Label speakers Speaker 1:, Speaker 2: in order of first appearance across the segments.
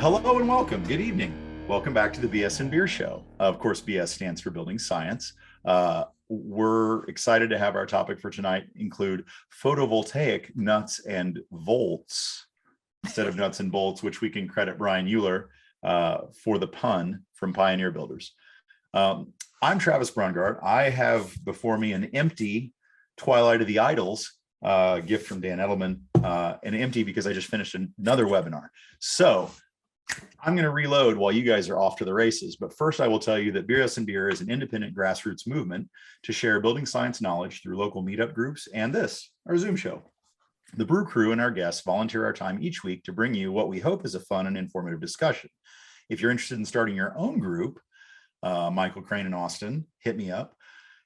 Speaker 1: Hello and welcome. Good evening. Welcome back to the BS and Beer Show. Of course, BS stands for Building Science. We're excited to have our topic for tonight include photovoltaic nuts and bolts instead of nuts and bolts, which we can credit Bryan Uhler for the pun from Pioneer Builders. I'm Travis Brungard. I have before me an empty Twilight of the Idols gift from Dan Edelman, and empty because I just finished another webinar. So I'm going to reload while you guys are off to the races. But first, I will tell you that BS and Beer is an independent grassroots movement to share building science knowledge through local meetup groups and this, our Zoom show. The brew crew and our guests volunteer our time each week to bring you what we hope is a fun and informative discussion. If you're interested in starting your own group, Michael Crane and Austin, hit me up.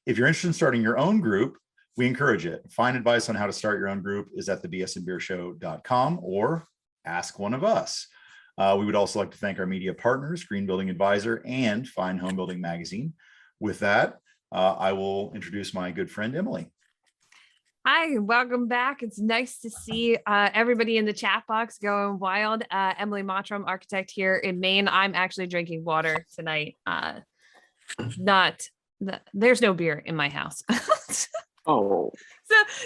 Speaker 1: If you're interested in starting your own group, we encourage it. Find advice on how to start your own group is at thebsandbeershow.com or ask one of us. We would also like to thank our media partners, Green Building Advisor and Fine Home Building Magazine. With that, I will introduce my good friend, Emily.
Speaker 2: Hi, welcome back. It's nice to see everybody in the chat box going wild. Emily Mottram, architect here in Maine. I'm actually drinking water tonight. There's no beer in my house.
Speaker 3: Oh,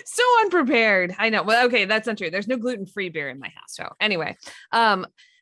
Speaker 2: so unprepared. I know. Well, okay, that's not true. There's no gluten-free beer in my house. So anyway,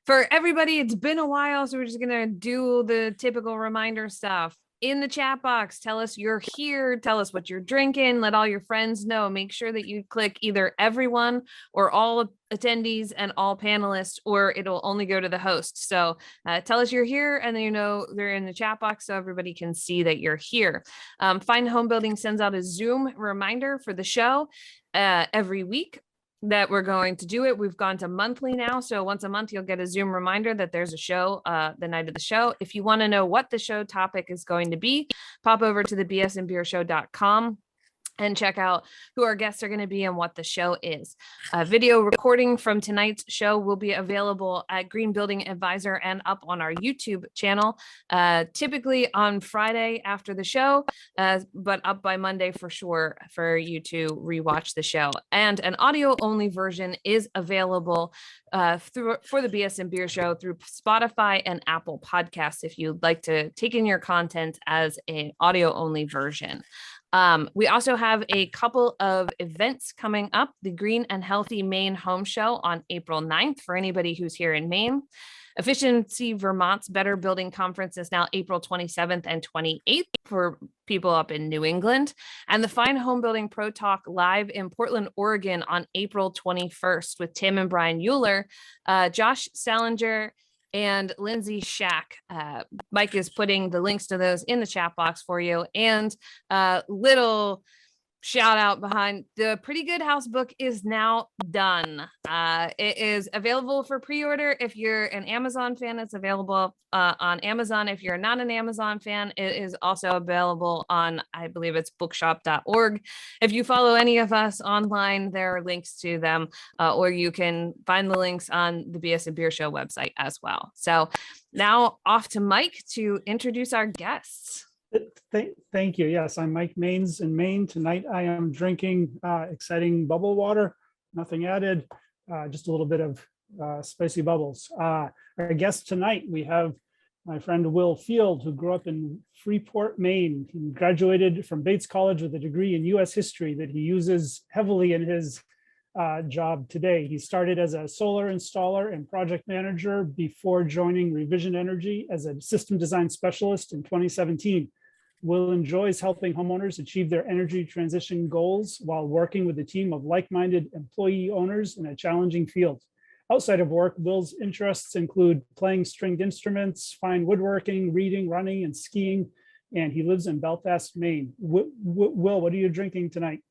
Speaker 2: for everybody, it's been a while, so we're just gonna do the typical reminder stuff. In the chat box, tell us you're here, tell us what you're drinking, let all your friends know. Make sure that you click either everyone or all attendees and all panelists, or it'll only go to the host. So tell us you're here, and then you know they're in the chat box so everybody can see that you're here. Fine Home Building sends out a Zoom reminder for the show every week that we're going to do it. We've gone to monthly now. So once a month, you'll get a Zoom reminder that there's a show the night of the show. If you want to know what the show topic is going to be, pop over to thebsandbeershow.com and check out who our guests are going to be and what the show is. A video recording from tonight's show will be available at Green Building Advisor and up on our YouTube channel, typically on Friday after the show, but up by Monday for sure for you to rewatch the show. And an audio-only version is available for the BS and Beer Show through Spotify and Apple Podcasts if you'd like to take in your content as an audio-only version. We also have a couple of events coming up. The Green and Healthy Maine Home Show on April 9th for anybody who's here in Maine. Efficiency Vermont's Better Building Conference is now April 27th and 28th for people up in New England. And the Fine Home Building Pro Talk live in Portland, Oregon on April 21st with Tim and Bryan Uhler, Josh Salinger, and Lindsay Shack. Mike is putting the links to those in the chat box for you. And little shout out behind the Pretty Good House book is now done. It is available for pre-order. If you're an Amazon fan, it's available on Amazon. If you're not an Amazon fan, it is also available on, I believe it's bookshop.org. If you follow any of us online, there are links to them, or you can find the links on the BS and Beer Show website as well. So now off to Mike to introduce our guests.
Speaker 4: Thank you. Yes, I'm Mike Maines in Maine. Tonight I am drinking exciting bubble water, nothing added, just a little bit of spicy bubbles. Our guest tonight, we have my friend Will Field, who grew up in Freeport, Maine. He graduated from Bates College with a degree in U.S. history that he uses heavily in his job today. He started as a solar installer and project manager before joining Revision Energy as a system design specialist in 2017. Will enjoys helping homeowners achieve their energy transition goals while working with a team of like-minded employee owners in a challenging field. Outside of work, Will's interests include playing stringed instruments, fine woodworking, reading, running, and skiing, and he lives in Belfast, Maine. Will, what are you drinking tonight?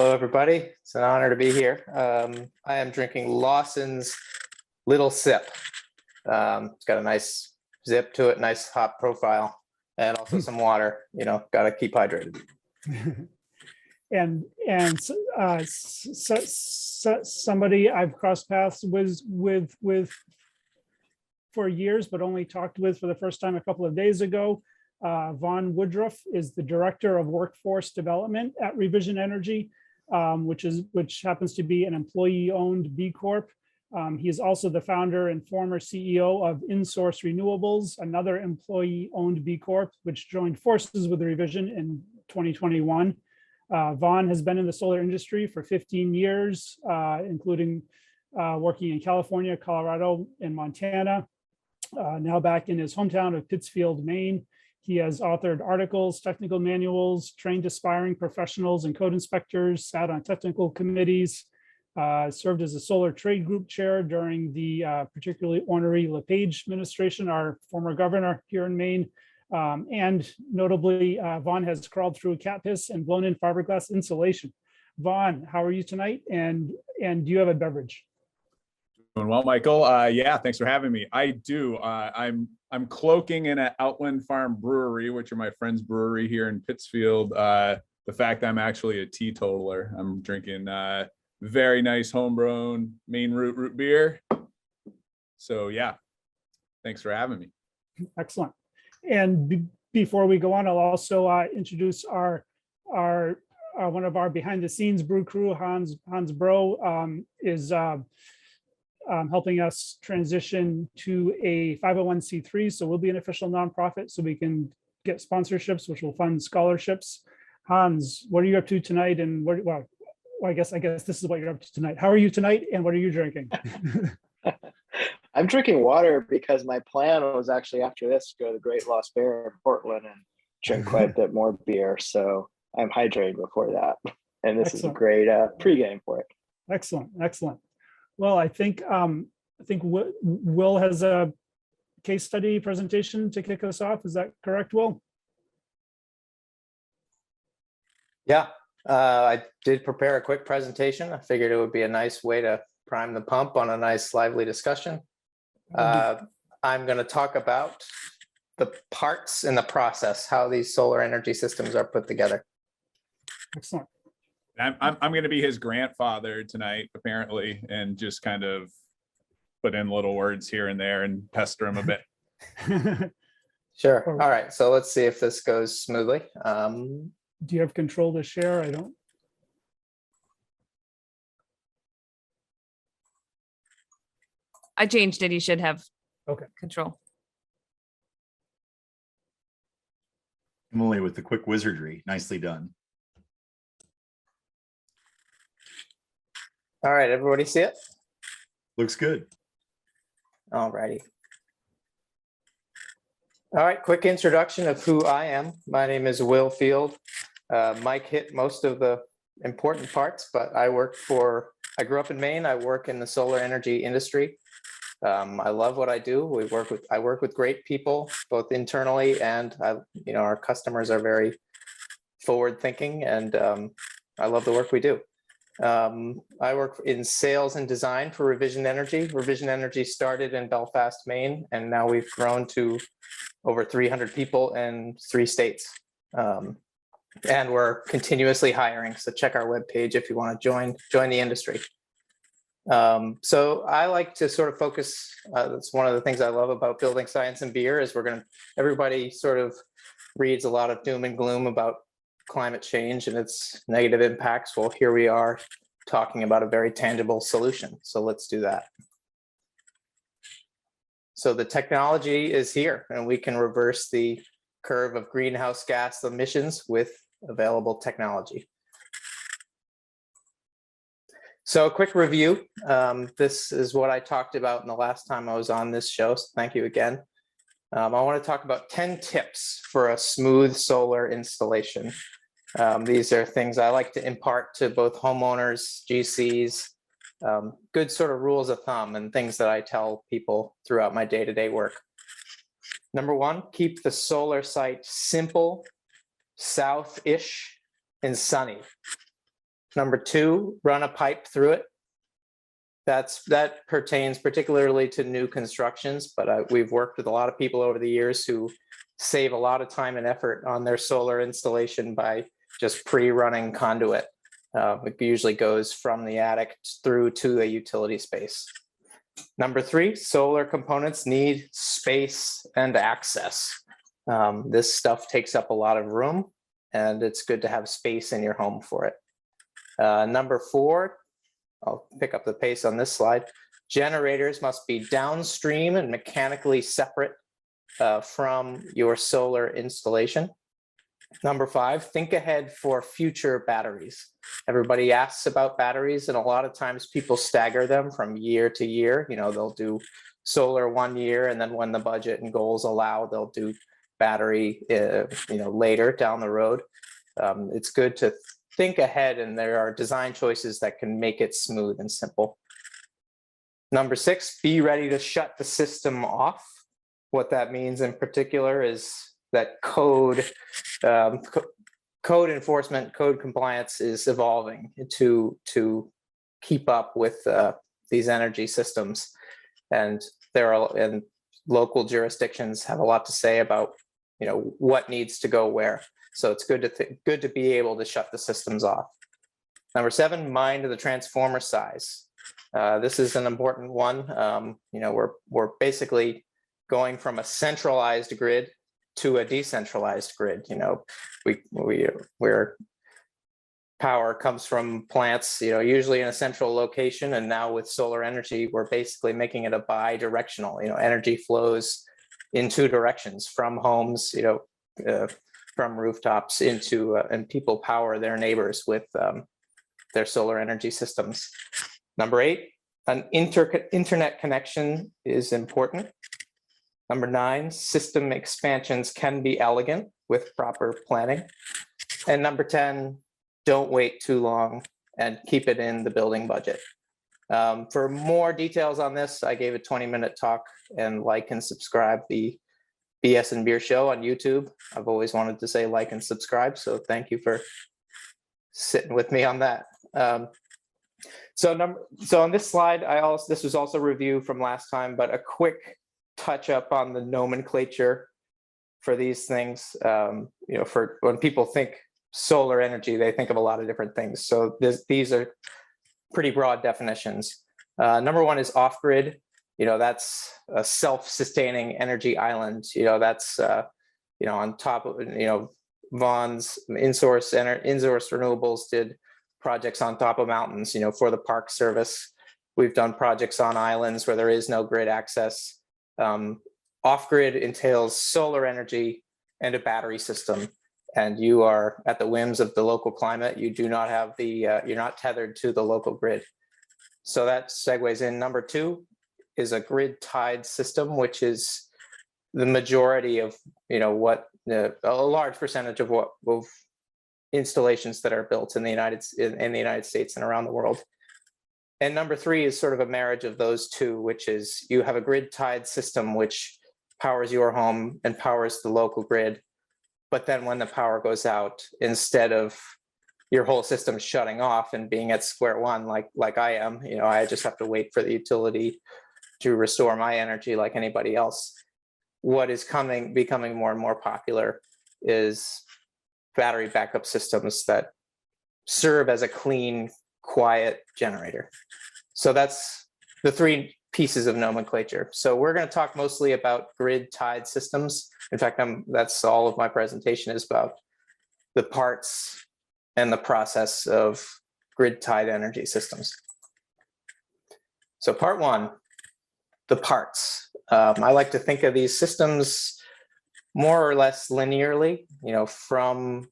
Speaker 3: hello, everybody. It's an honor to be here. I am drinking Lawson's Little Sip. It's got a nice zip to it, nice hop profile. And also some water, got to keep hydrated.
Speaker 4: and somebody I've crossed paths with for years, but only talked with for the first time a couple of days ago. Vaughan Woodruff is the Director of Workforce Development at Revision Energy, which happens to be an employee-owned B Corp. He is also the founder and former CEO of InSource Renewables, another employee-owned B Corp, which joined forces with the revision in 2021. Vaughan has been in the solar industry for 15 years, including working in California, Colorado, and Montana. Now back in his hometown of Pittsfield, Maine. He has authored articles, technical manuals, trained aspiring professionals and code inspectors, sat on technical committees, served as a solar trade group chair during the particularly ornery LePage administration, our former governor here in Maine. And notably, Vaughan has crawled through cat piss and blown in fiberglass insulation. Vaughan, how are you tonight? And do you have a beverage?
Speaker 5: Doing well, Michael. Yeah, thanks for having me. I do. I'm cloaking in at Outland Farm Brewery, which are my friend's brewery here in Pittsfield. The fact that I'm actually a teetotaler. I'm drinking very nice homegrown Maine root beer. So yeah, thanks for having me. Excellent.
Speaker 4: And before we go on, I'll also introduce our one of our behind the scenes brew crew, Hans Bro, is helping us transition to a 501c3. So we'll be an official nonprofit so we can get sponsorships, which will fund scholarships. Hans, what are you up to tonight? And well, I guess this is what you're up to tonight. How are you tonight? And what are you drinking?
Speaker 6: I'm drinking water because my plan was actually after this to go to the Great Lost Bear in Portland and drink quite a bit more beer. So I'm hydrated before that. And this is a great pregame for it.
Speaker 4: Excellent. Well, I think Will has a case study presentation to kick us off. Is that correct, Will?
Speaker 3: Yeah, I did prepare a quick presentation. I figured it would be a nice way to prime the pump on a nice lively discussion. I'm going to talk about the parts in the process, how these solar energy systems are put together.
Speaker 4: Excellent.
Speaker 5: I'm going to be his grandfather tonight, apparently, and just kind of put in little words here and there and pester him a bit.
Speaker 3: Sure. All right. So let's see if this goes smoothly.
Speaker 4: Do you have control to share? I don't.
Speaker 2: I changed it. You should have control.
Speaker 1: Emily with the quick wizardry. Nicely done.
Speaker 3: All right, everybody see it?
Speaker 1: Looks good.
Speaker 3: All righty. All right, quick introduction of who I am. My name is Will Field. Mike hit most of the important parts, but I grew up in Maine. I work in the solar energy industry. I love what I do. I work with great people, both internally and our customers are very forward thinking, and I love the work we do. I work in sales and design for Revision Energy. Revision Energy started in Belfast, Maine, and now we've grown to over 300 people in 3 states. And we're continuously hiring. So check our webpage if you want to join the industry. So I like to sort of focus, that's one of the things I love about building science and beer is everybody sort of reads a lot of doom and gloom about climate change and its negative impacts. Well, here we are talking about a very tangible solution. So let's do that. So the technology is here and we can reverse the curve of greenhouse gas emissions with available technology. So a quick review. This is what I talked about in the last time I was on this show. So thank you again. I want to talk about 10 tips for a smooth solar installation. These are things I like to impart to both homeowners, GCs, good sort of rules of thumb and things that I tell people throughout my day-to-day work. Number 1, keep the solar site simple, south-ish, and sunny. Number 2, run a pipe through it. That pertains particularly to new constructions, but we've worked with a lot of people over the years who save a lot of time and effort on their solar installation by just pre-running conduit. It usually goes from the attic through to the utility space. Number 3, solar components need space and access. This stuff takes up a lot of room, and it's good to have space in your home for it. Number 4, I'll pick up the pace on this slide. Generators must be downstream and mechanically separate from your solar installation. Number 5, think ahead for future batteries. Everybody asks about batteries, and a lot of times people stagger them from year to year. You know, they'll do solar 1 year, and then when the budget and goals allow, they'll do battery, later down the road. It's good to think ahead, and there are design choices that can make it smooth and simple. Number 6, be ready to shut the system off. What that means in particular is that code enforcement, code compliance is evolving to keep up with these energy systems, and local jurisdictions have a lot to say about what needs to go where. So it's good to be able to shut the systems off. Number 7, mind the transformer size. This is an important one. We're basically going from a centralized grid to a decentralized grid. Where power comes from plants, usually in a central location, and now with solar energy, we're basically making it a bi-directional. Energy flows in 2 directions, from homes, from rooftops into, and people power their neighbors with their solar energy systems. Number 8, an internet connection is important. Number 9, system expansions can be elegant with proper planning. And number 10, don't wait too long and keep it in the building budget. For more details on this, I gave a 20-minute talk, and like and subscribe the BS and Beer Show on YouTube. I've always wanted to say like and subscribe, so thank you for sitting with me on that. So on this slide, this was also a review from last time, but a quick touch up on the nomenclature for these things. For when people think solar energy, they think of a lot of different things. So these are pretty broad definitions. Number 1 is off-grid. That's a self-sustaining energy island. That's on top of Vaughan's in-source renewables did projects on top of mountains. For the Park Service, we've done projects on islands where there is no grid access. Off-grid entails solar energy and a battery system, and you are at the whims of the local climate. You do not have you're not tethered to the local grid. So that segues in. Number 2 is a grid-tied system, which is the majority of a large percentage of installations that are built in the United States and around the world. And number 3 is sort of a marriage of those two, which is you have a grid-tied system which powers your home and powers the local grid. But then when the power goes out, instead of your whole system shutting off and being at square one, like I am, I just have to wait for the utility to restore my energy like anybody else. What is becoming more and more popular is battery backup systems that serve as a clean, quiet generator. So that's the 3 pieces of nomenclature. So we're going to talk mostly about grid-tied systems. In fact, that's all of my presentation is about the parts and the process of grid-tied energy systems. So part 1, the parts. I like to think of these systems more or less linearly, from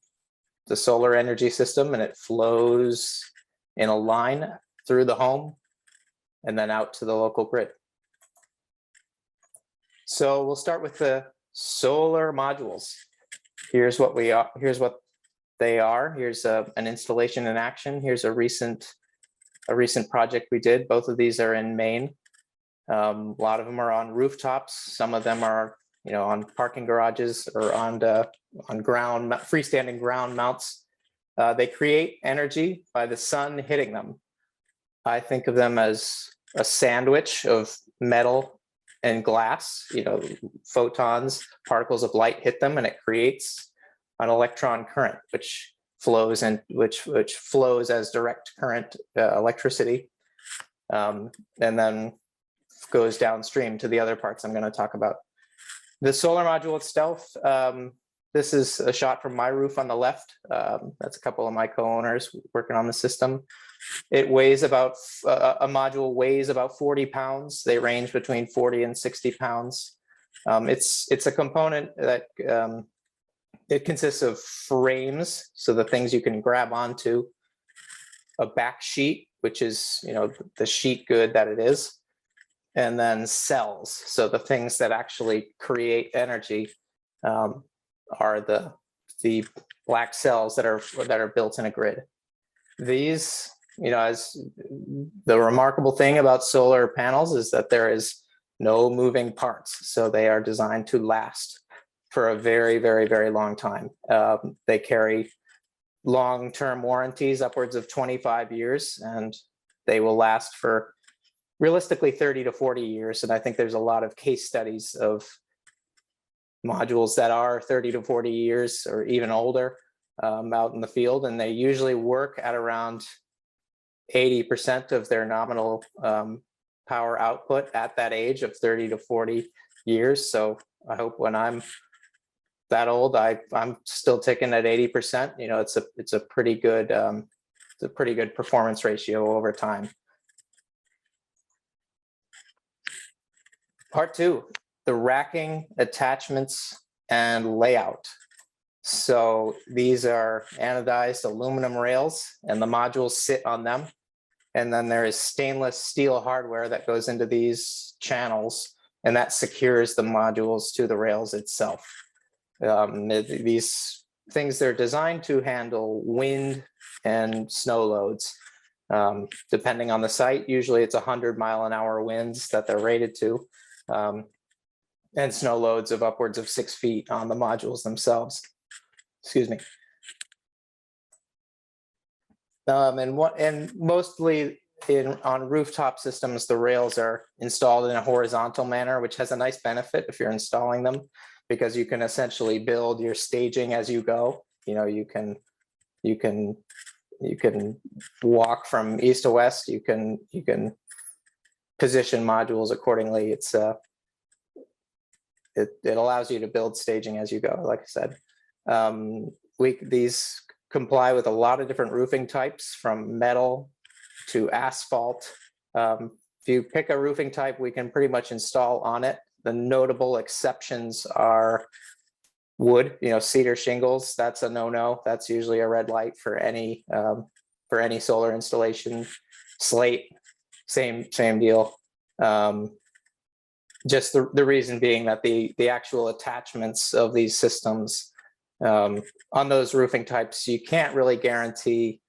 Speaker 3: the solar energy system, and it flows in a line through the home and then out to the local grid. So we'll start with the solar modules. Here's what they are. Here's an installation in action. Here's a recent project we did. Both of these are in Maine. A lot of them are on rooftops. Some of them are on parking garages or on ground, freestanding ground mounts. They create energy by the sun hitting them. I think of them as a sandwich of metal and glass. Photons, particles of light hit them, and it creates an electron current, which flows as direct current electricity, and then goes downstream to the other parts I'm going to talk about. The solar module itself, This is a shot from my roof on the left. That's a couple of my co-owners working on the system. It weighs about, a module weighs about 40 pounds. They range between 40 and 60 pounds. It's a component that it consists of frames, so the things you can grab onto, a back sheet, which is, you know, the sheet good that it is, and then cells. So the things that actually create energy are the black cells that are built in a grid. These, you know, as the remarkable thing about solar panels is that there is no moving parts. So they are designed to last for a very, very, very long time. They carry long-term warranties upwards of 25 years, and they will last for realistically 30 to 40 years. And I think there's a lot of case studies of modules that are 30 to 40 years or even older out in the field, and they usually work at around 80% of their nominal power output at that age of 30 to 40 years. So I hope when I'm that old, I'm still ticking at 80%. You know, it's a pretty good performance ratio over time. Part two, the racking, attachments, and layout. So these are anodized aluminum rails, and the modules sit on them. And then there is stainless steel hardware that goes into these channels, and that secures the modules to the rails itself. These things, they're designed to handle wind and snow loads. Depending on the site, usually it's 100-mile-an-hour winds that they're rated to, and snow loads of upwards of 6 feet on the modules themselves. Excuse me. And mostly on rooftop systems, the rails are installed in a horizontal manner, which has a nice benefit if you're installing them, because you can essentially build your staging as you go. You know, you can walk from east to west. You can position modules accordingly. It allows you to build staging as you go. Like I said, these comply with a lot of different roofing types, from metal to asphalt. If you pick a roofing type, we can pretty much install on it. The notable exceptions are wood, you know, cedar shingles. That's a no-no. That's usually a red light for any solar installation. Slate, same deal. Just the reason being that the actual attachments of these systems on those roofing types, you can't really guarantee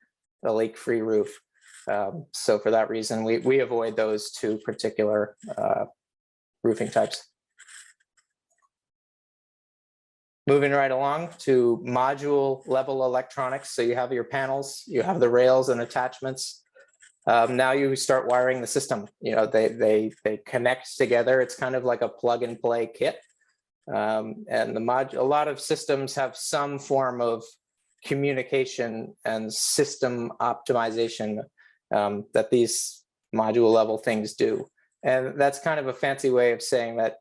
Speaker 3: a leak-free roof. So for that reason, we avoid those two particular roofing types. Moving right along to module level electronics. So you have your panels, you have the rails and attachments. Now you start wiring the system. You know, they connect together. It's kind of like a plug and play kit. And a lot of systems have some form of communication and system optimization that these module level things do. And that's kind of a fancy way of saying that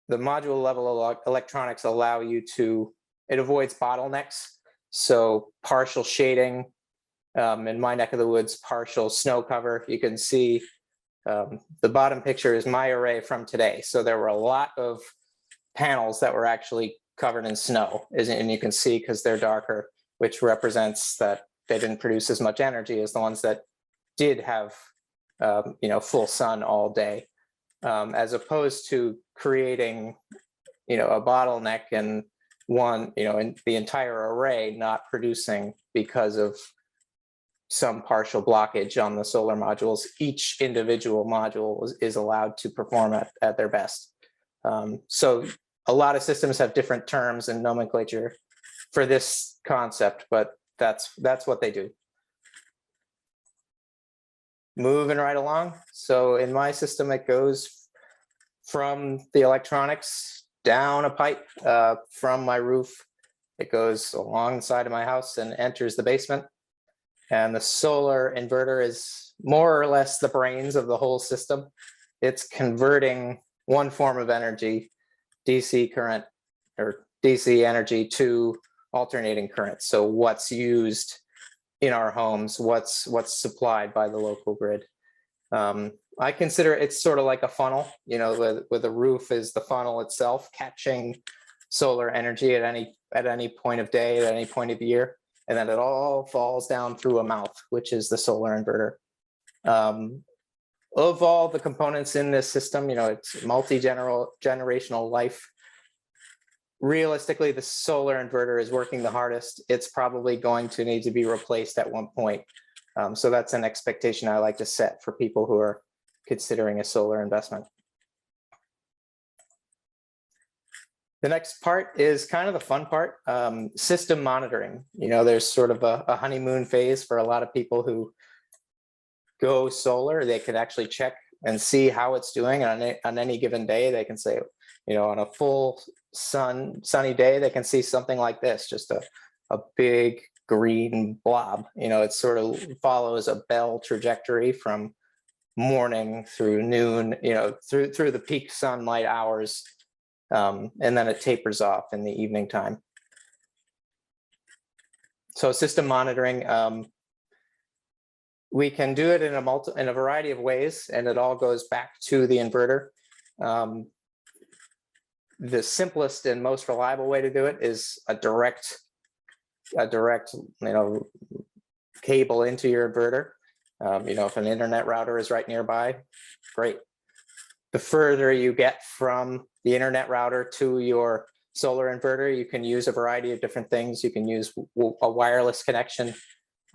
Speaker 3: the module level electronics allow you to, it avoids bottlenecks. So partial shading, in my neck of the woods, partial snow cover. You can see the bottom picture is my array from today. So there were a lot of panels that were actually covered in snow, and you can see because they're darker, which represents that they didn't produce as much energy as the ones that did have you know, full sun all day, as opposed to creating, you know, a bottleneck and in the entire array not producing because of some partial blockage on the solar modules. Each individual module is allowed to perform at their best. So a lot of systems have different terms and nomenclature for this concept, but that's what they do. Moving right along. So in my system, it goes from the electronics down a pipe from my roof. It goes along the side of my house and enters the basement. And the solar inverter is more or less the brains of the whole system. It's converting one form of energy, DC current or DC energy to alternating current. So what's used in our homes, what's supplied by the local grid. I consider it's sort of like a funnel, you know, where the roof is the funnel itself, catching solar energy at any point of day, at any point of year, and then it all falls down through a mouth, which is the solar inverter. Of all the components in this system, you know, it's multi-generational life. Realistically, the solar inverter is working the hardest. It's probably going to need to be replaced at one point. So that's an expectation I like to set for people who are considering a solar investment. The next part is kind of the fun part, system monitoring. You know, there's sort of a honeymoon phase for a lot of people who go solar. They can actually check and see how it's doing on any given day. They can say, you know, on a full sunny day, they can see something like this, just a big green blob. You know, it sort of follows a bell trajectory from morning through noon, you know, through the peak sunlight hours, and then it tapers off in the evening time. So system monitoring, we can do it in a variety of ways, and it all goes back to the inverter. The simplest and most reliable way to do it is a direct, you know, cable into your inverter. You know, if an internet router is right nearby, great. The further you get from the internet router to your solar inverter, you can use a variety of different things. You can use a wireless connection.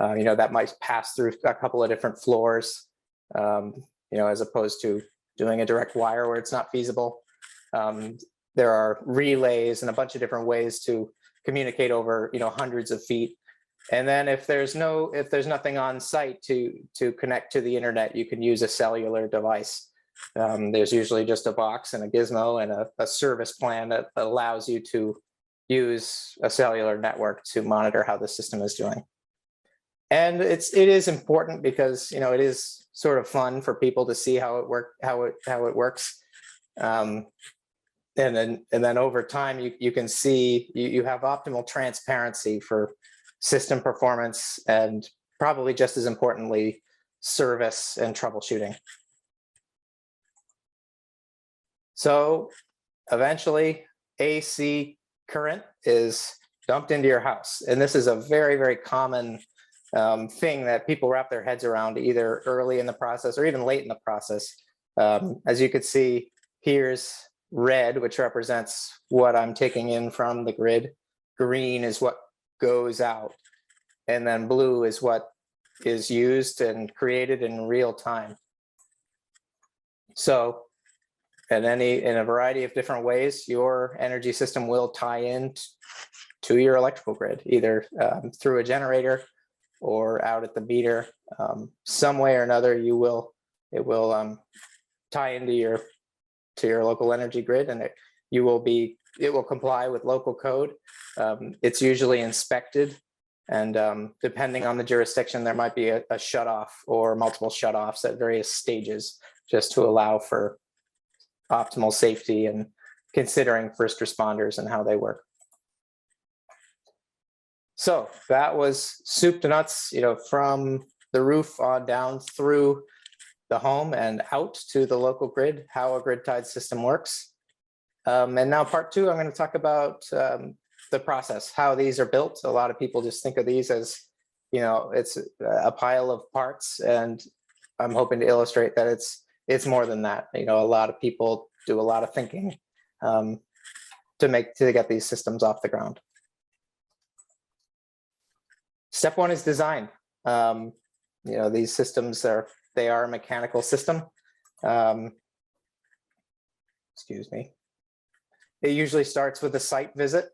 Speaker 3: You know, that might pass through a couple of different floors, you know, as opposed to doing a direct wire where it's not feasible. There are relays and a bunch of different ways to communicate over, you know, hundreds of feet. And then if there's nothing on site to connect to the internet, you can use a cellular device. There's usually just a box and a gizmo and a service plan that allows you to use a cellular network to monitor how the system is doing. And it is important because, you know, it is sort of fun for people to see how it works. And then over time, you can see you have optimal transparency for system performance, and probably just as importantly, service and troubleshooting. So eventually, AC current is dumped into your house, and this is a very, very common thing that people wrap their heads around, either early in the process or even late in the process. As you could see, here's red, which represents what I'm taking in from the grid. Green is what goes out, and then blue is what is used and created in real time. So in a variety of different ways, your energy system will tie in to your electrical grid, either through a generator or out at the meter. Some way or another, it will tie into your local energy grid, and it will comply with local code. It's usually inspected, and depending on the jurisdiction, there might be a shutoff or multiple shutoffs at various stages, just to allow for optimal safety and considering first responders and how they work. So that was soup to nuts, you know, from the roof on down through the home and out to the local grid, how a grid tied system works. And now part two, I'm going to talk about the process, how these are built. A lot of people just think of these as, you know, it's a pile of parts, and I'm hoping to illustrate that it's more than that. You know, a lot of people do a lot of thinking to get these systems off the ground. Step one is design. You know, these systems are a mechanical system. Excuse me. It usually starts with a site visit.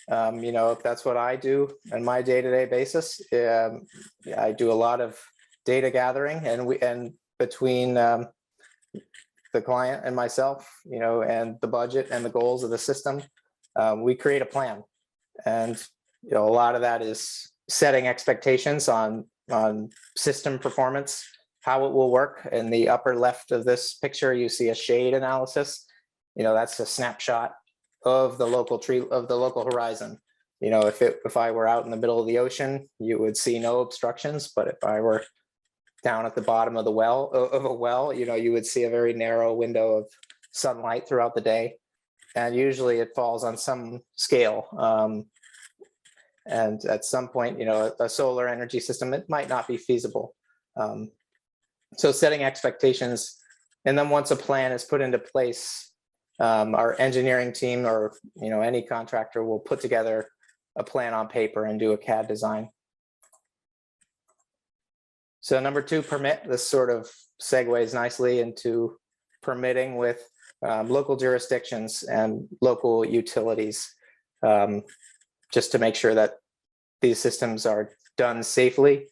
Speaker 3: You know, that's what I do on my day-to-day basis. I do a lot of data gathering, and between the client and myself, you know, and the budget and the goals of the system, we create a plan. And you know, a lot of that is setting expectations on system performance, how it will work. In the upper left of this picture, you see a shade analysis. You know, that's a snapshot of the local horizon. You know, if I were out in the middle of the ocean, you would see no obstructions. But if I were down at the bottom of a well, you know, you would see a very narrow window of sunlight throughout the day. And usually it falls on some scale. And at some point, you know, a solar energy system, it might not be feasible. So setting expectations, and then once a plan is put into place, our engineering team, or, you know, any contractor will put together a plan on paper and do a CAD design. So number 2, permit. This sort of segues nicely into permitting with local jurisdictions and local utilities, just to make sure that these systems are done safely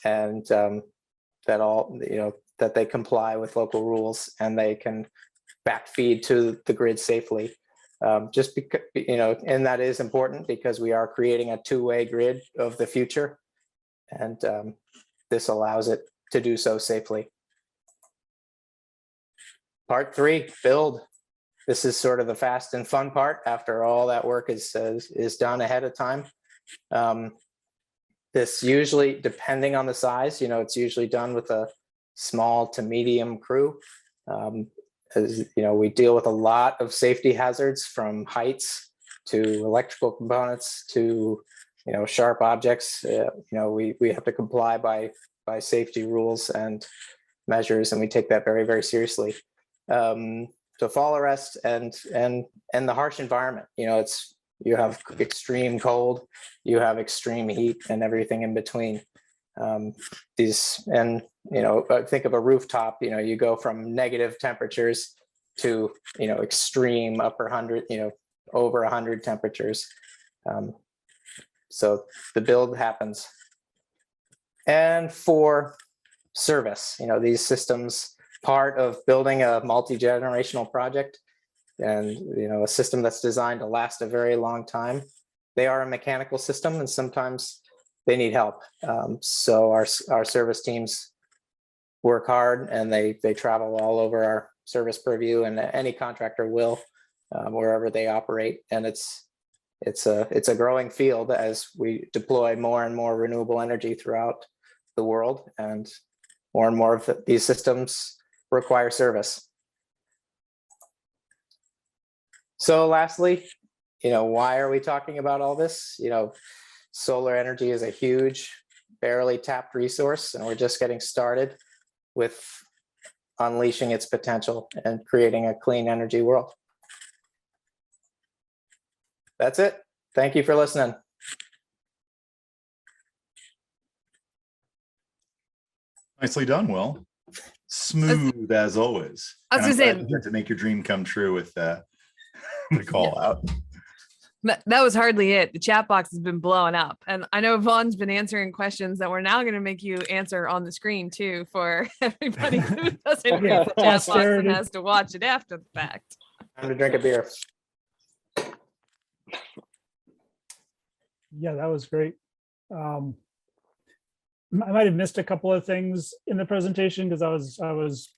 Speaker 3: and that all, you know, that they comply with local rules and they can backfeed to the grid safely. Just because, you know, and that is important because we are creating a 2-way grid of the future, and this allows it to do so safely. Part 3, build. This is sort of the fast and fun part after all that work is done ahead of time. This usually, depending on the size, you know, it's usually done with a small to medium crew. As you know, we deal with a lot of safety hazards, from heights to electrical components to, you know, sharp objects. You know, we have to comply by safety rules and measures, and we take that very, very seriously. So fall arrest and the harsh environment, you know, you have extreme cold, you have extreme heat, and everything in between. And you know, think of a rooftop, you know, you go from negative temperatures to, you know, extreme upper 100, you know, over 100 temperatures. So the build happens. And for service, you know, these systems, part of building a multi-generational project and, you know, a system that's designed to last a very long time, they are a mechanical system and sometimes they need help. So our service teams work hard, and they travel all over our service purview, and any contractor will, wherever they operate. And it's a growing field as we deploy more and more renewable energy throughout the world, and more of these systems require service. So lastly, you know, why are we talking about all this? You know, solar energy is a huge, barely tapped resource, and we're just getting started with unleashing its potential and creating a clean energy world. That's it. Thank you for listening.
Speaker 1: Nicely done, Will. Smooth as always.
Speaker 2: I was
Speaker 1: And I'm
Speaker 2: gonna
Speaker 1: glad
Speaker 2: say-
Speaker 1: you got to make your dream come true with the call out.
Speaker 2: That was hardly it. The chat box has been blowing up. And I know Vaughn's been answering questions that we're now going to make you answer on the screen too, for everybody who doesn't read the chat box and
Speaker 4: Posterity.
Speaker 2: has to watch it after the fact.
Speaker 3: Time to drink a beer.
Speaker 4: Yeah, that was great. I might have missed a couple of things in the presentation because I was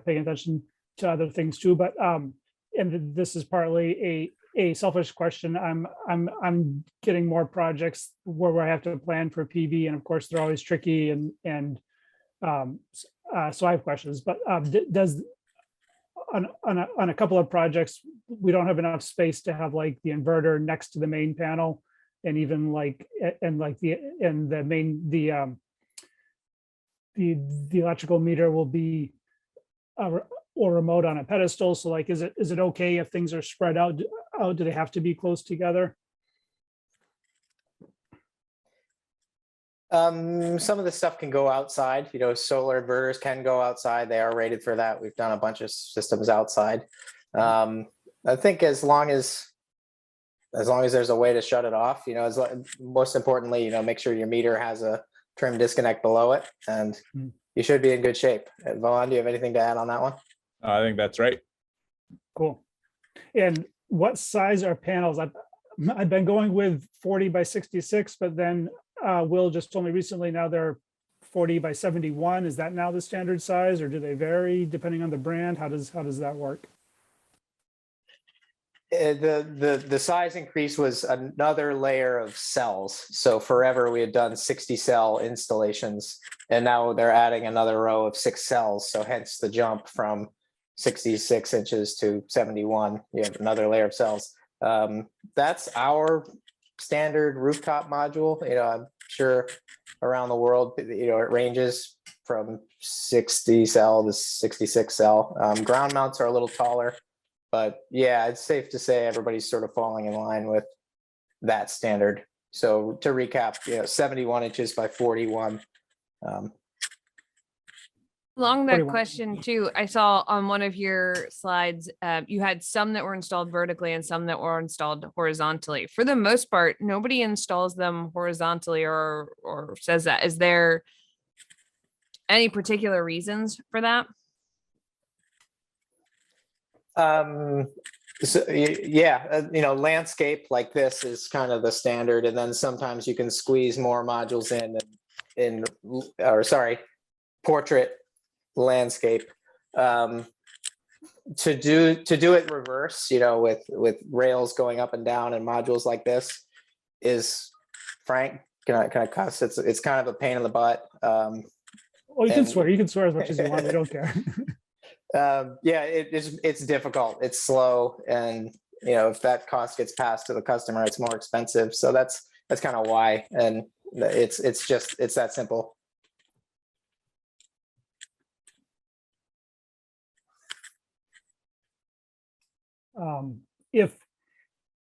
Speaker 4: paying attention to other things too. But and this is partly a selfish question. I'm getting more projects where I have to plan for PV, and of course they're always tricky. And so I have questions. But does on a couple of projects we don't have enough space to have like the inverter next to the main panel? And even like the electrical meter will be or remote on a pedestal. So like, is it okay if things are spread out? Do they have to be close together?
Speaker 3: Some of the stuff can go outside. You know, solar inverters can go outside. They are rated for that. We've done a bunch of systems outside. I think as long as there's a way to shut it off, you know, most importantly, you know, make sure your meter has a trim disconnect below it, and you should be in good shape. Vaughan, do you have anything to add on that one?
Speaker 5: I think that's right.
Speaker 4: Cool. And what size are panels? I've been going with 40 by 66, but then Will just told me recently now they're 40 by 71. Is that now the standard size, or do they vary depending on the brand? How does that work?
Speaker 3: The size increase was another layer of cells. So forever we had done 60 cell installations, and now they're adding another row of 6 cells. So hence the jump from 66 inches to 71. You have another layer of cells. That's our standard rooftop module. I'm sure around the world, it ranges from 60 cell to 66 cell. Ground mounts are a little taller. But yeah, it's safe to say everybody's sort of falling in line with that standard. So to recap, 71 inches by 41.
Speaker 2: Along that
Speaker 4: 41.
Speaker 2: question too, I saw on one of your slides, you had some that were installed vertically and some that were installed horizontally. For the most part, nobody installs them horizontally or says that. Is there any particular reasons for that?
Speaker 3: Landscape like this is kind of the standard, and then sometimes you can squeeze more modules portrait landscape. To do it reverse, with rails going up and down and modules like this is, Frank, can I cuss? It's kind of a pain in the butt.
Speaker 4: Oh, you can swear as much as you want. We don't care.
Speaker 3: It's difficult, it's slow, and if that cost gets passed to the customer, it's more expensive. So that's kind of why, and it's that simple.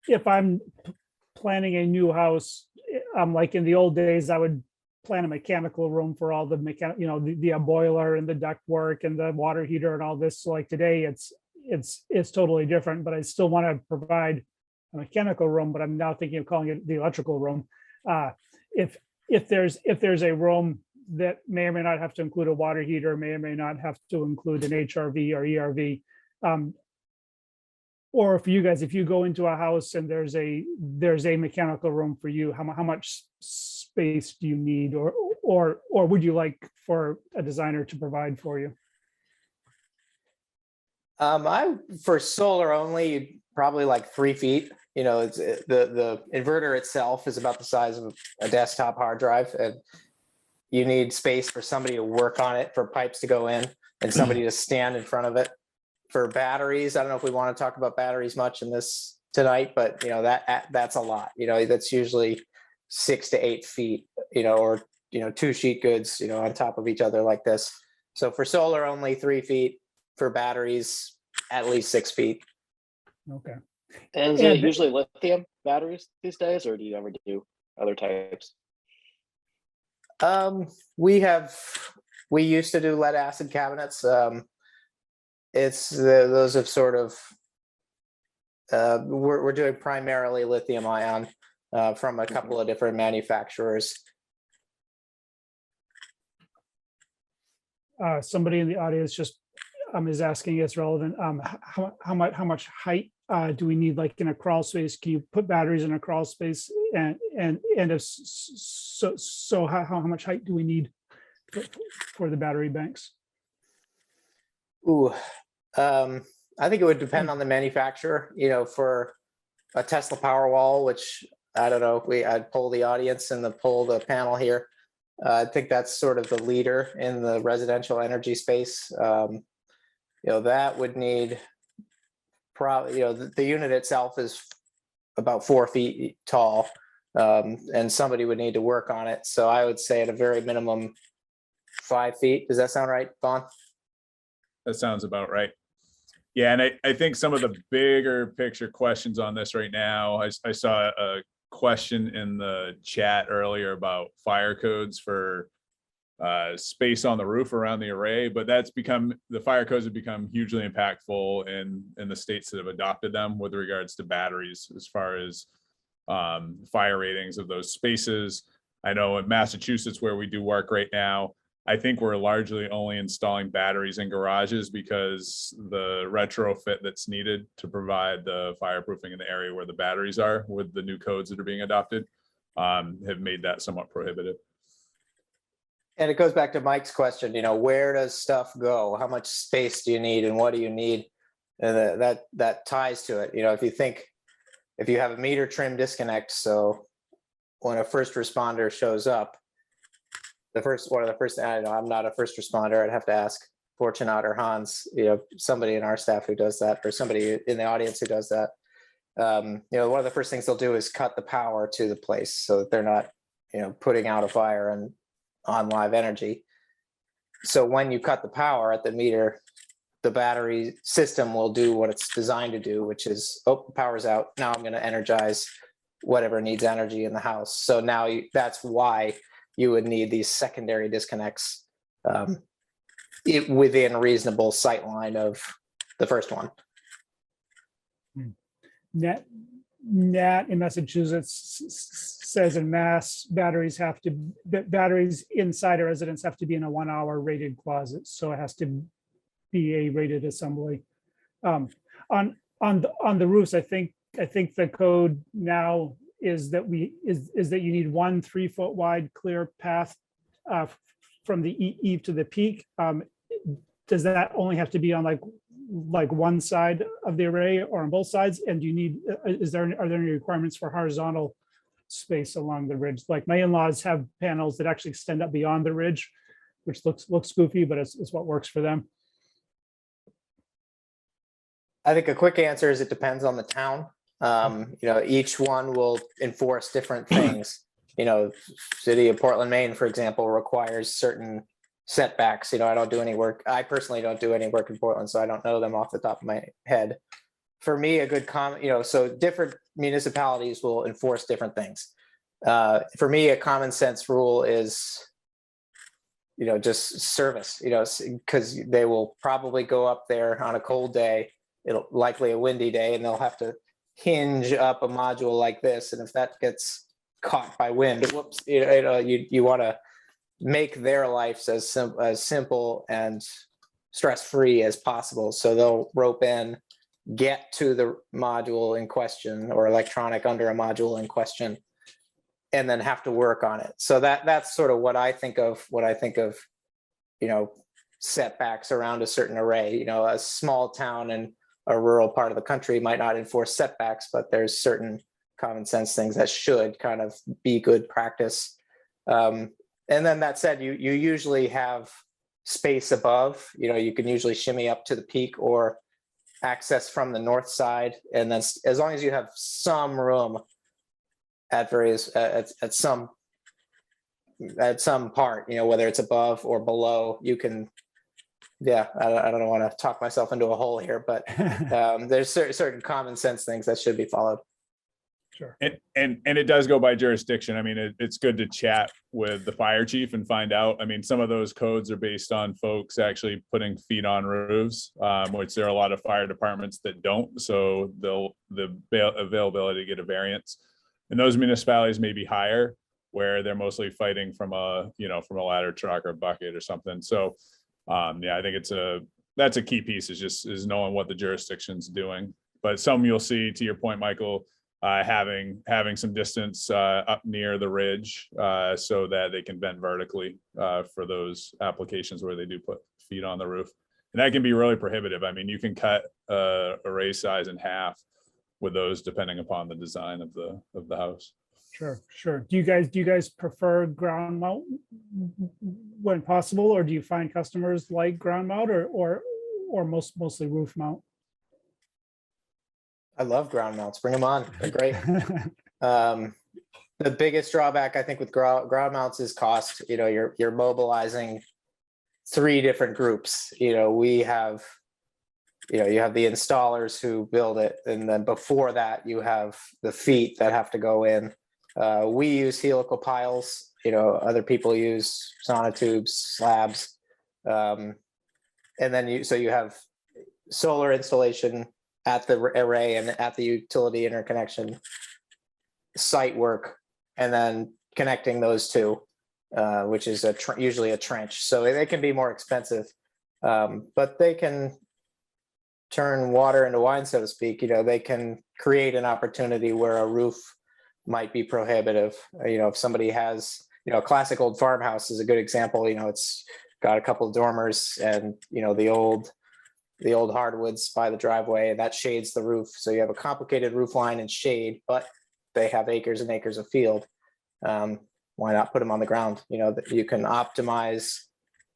Speaker 4: If I'm planning a new house, like in the old days, I would plan a mechanical room for all the the boiler and the duct work and the water heater and all this. So like today, it's totally different, but I still want to provide a mechanical room, but I'm now thinking of calling it the electrical room. If there's a room that may or may not have to include a water heater, may or may not have to include an HRV or ERV, or if you go into a house and there's a mechanical room for you, how much space do you need, or would you like for a designer to provide for you?
Speaker 3: For solar only, probably like 3 feet. It's the inverter itself is about the size of a desktop hard drive, and you need space for somebody to work on it, for pipes to go in, and somebody to stand in front of it. For batteries, I don't know if we want to talk about batteries much in this tonight, but that's a lot. That's usually 6 to 8 feet, or 2 sheet goods, on top of each other like this. So for solar only 3 feet, for batteries at least 6 feet.
Speaker 4: Okay.
Speaker 6: And is it usually lithium batteries these days, or do you ever do other types?
Speaker 3: We used to do lead acid cabinets. Those have sort of, we're doing primarily lithium ion from a couple of different manufacturers.
Speaker 4: Somebody in the audience just is asking, it's relevant. How much height do we need, like in a crawl space? Can you put batteries in a crawl space? And if so, how much height do we need for the battery banks?
Speaker 3: Ooh, I think it would depend on the manufacturer. For a Tesla Powerwall, which I don't know, I'd poll the audience and poll the panel here. I think that's sort of the leader in the residential energy space. That would need probably, the unit itself is about 4 feet tall, and somebody would need to work on it. So I would say at a very minimum 5 feet. Does that sound right, Vaughan?
Speaker 5: That sounds about right. Yeah, and I think some of the bigger picture questions on this right now, I saw a question in the chat earlier about fire codes for space on the roof around the array, but the fire codes have become hugely impactful in the states that have adopted them with regards to batteries, as far as fire ratings of those spaces. I know in Massachusetts, where we do work right now, I think we're largely only installing batteries in garages because the retrofit that's needed to provide the fireproofing in the area where the batteries are, with the new codes that are being adopted, have made that somewhat prohibitive.
Speaker 3: And it goes back to Mike's question, where does stuff go? How much space do you need and what do you need? And that ties to it. If you think, if you have a meter trim disconnect, so when a first responder shows up, one of the first, I know I'm not a first responder, I'd have to ask Fortunat or Hans, somebody in our staff who does that, or somebody in the audience who does that. One of the first things they'll do is cut the power to the place so that they're not, putting out a fire and on live energy. So when you cut the power at the meter, the battery system will do what it's designed to do, which is, oh, the power's out. Now I'm going to energize whatever needs energy in the house. So now that's why you would need these secondary disconnects within reasonable sight line of the first one.
Speaker 4: Nat in Massachusetts says in Mass, batteries inside a residence have to be in a 1 hour rated closet. So it has to be a rated assembly. On the roofs, I think the code now is that you need 1 3-foot wide clear path from the eave to the peak. Does that only have to be on like one side of the array or on both sides? And do you need, are there any requirements for horizontal space along the ridge? Like my in-laws have panels that actually extend up beyond the ridge, which looks goofy, but it's what works for them.
Speaker 3: I think a quick answer is it depends on the town. Each one will enforce different things. City of Portland, Maine, for example, requires certain setbacks. I don't do any work. I personally don't do any work in Portland, so I don't know them off the top of my head. For me, a good so different municipalities will enforce different things. For me, a common sense rule is, just service, because they will probably go up there on a cold day, it'll likely a windy day, and they'll have to hinge up a module like this. And if that gets caught by wind, whoops, you want to make their lives as simple and stress-free as possible. So they'll rope in, get to the module in question or electronic under a module in question, and then have to work on it. So that's sort of what I think of setbacks around a certain array. A small town in a rural part of the country might not enforce setbacks, but there's certain common sense things that should kind of be good practice. And then that said, you usually have space above, you can usually shimmy up to the peak or access from the north side. And then as long as you have some room at some part, whether it's above or below, you can, I don't want to talk myself into a hole here, but there's certain common sense things that should be followed.
Speaker 4: Sure.
Speaker 5: And it does go by jurisdiction. I mean, it's good to chat with the fire chief and find out. I mean, some of those codes are based on folks actually putting feet on roofs, which there are a lot of fire departments that don't. So the availability to get a variance, and those municipalities may be higher, where they're mostly fighting from a ladder truck or bucket or something. So I think that's a key piece is knowing what the jurisdiction's doing. But some you'll see, to your point, Michael, having some distance up near the ridge so that they can bend vertically for those applications where they do put feet on the roof. And that can be really prohibitive. I mean, you can cut array size in half with those depending upon the design of the house.
Speaker 4: Sure. Do you guys prefer ground mount when possible, or do you find customers like ground mount or mostly roof mount?
Speaker 3: I love ground mounts. Bring them on. They're great. The biggest drawback, I think, with ground mounts is cost. You're mobilizing 3 different groups. We have, you have the installers who build it, and then before that, you have the feet that have to go in. We use helical piles. Other people use sonotubes, slabs, and then you have solar installation at the array and at the utility interconnection, site work, and then connecting those two, which is usually a trench. So they can be more expensive, but they can turn water into wine, so to speak. They can create an opportunity where a roof might be prohibitive. If somebody has, a classic old farmhouse is a good example. It's got a couple of dormers and, the old the old hardwoods by the driveway, and that shades the roof. So you have a complicated roof line and shade, but they have acres and acres of field. Why not put them on the ground? You know, that you can optimize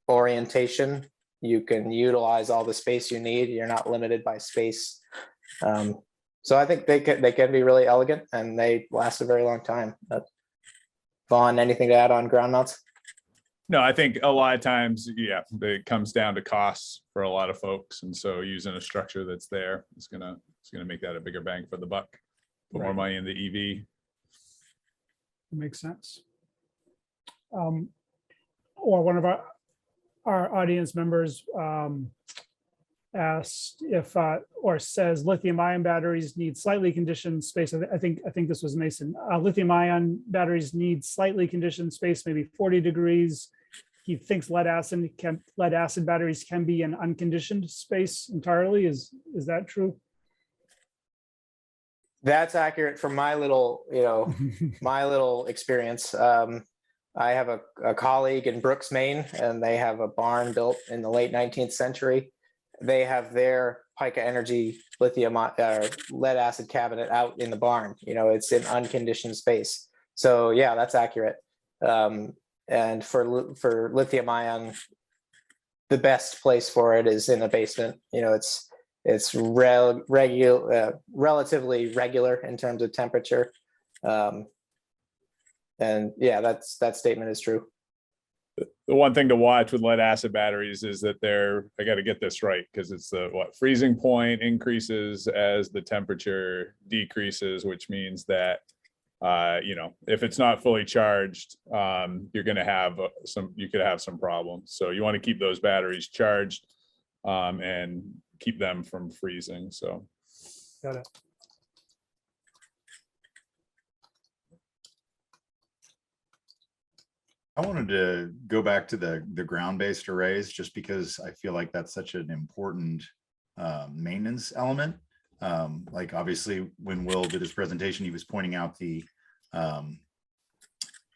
Speaker 3: orientation. You can utilize all the space you need. You're not limited by space. So I think they can be really elegant, and they last a very long time. Vaughan, anything to add on ground mounts?
Speaker 5: No, I think a lot of times, yeah, it comes down to costs for a lot of folks. And so using a structure that's there is gonna make that a bigger bang for the buck. Put more
Speaker 4: Right.
Speaker 5: money in the EV.
Speaker 4: Makes sense. Or one of our audience members asked if or says lithium-ion batteries need slightly conditioned space. I think this was Mason. Lithium-ion batteries need slightly conditioned space, maybe 40 degrees. He thinks lead acid batteries can be in unconditioned space entirely. Is that true?
Speaker 3: That's accurate from my little, my little experience. I have a colleague in Brooks, Maine, and they have a barn built in the late 19th century. They have their Pica Energy lithium lead acid cabinet out in the barn. It's in unconditioned space. So yeah, that's accurate. And for lithium ion, the best place for it is in a basement. It's relatively regular in terms of temperature. And yeah, that statement is true.
Speaker 5: The one thing to watch with lead acid batteries is that I got to get this right, because it's the freezing point increases as the temperature decreases, which means that if it's not fully charged, you're going to have you could have some problems. So you want to keep those batteries charged and keep them from freezing. So
Speaker 4: Got it.
Speaker 1: I wanted to go back to the ground-based arrays, just because I feel like that's such an important maintenance element. Like obviously when Will did his presentation, he was pointing out the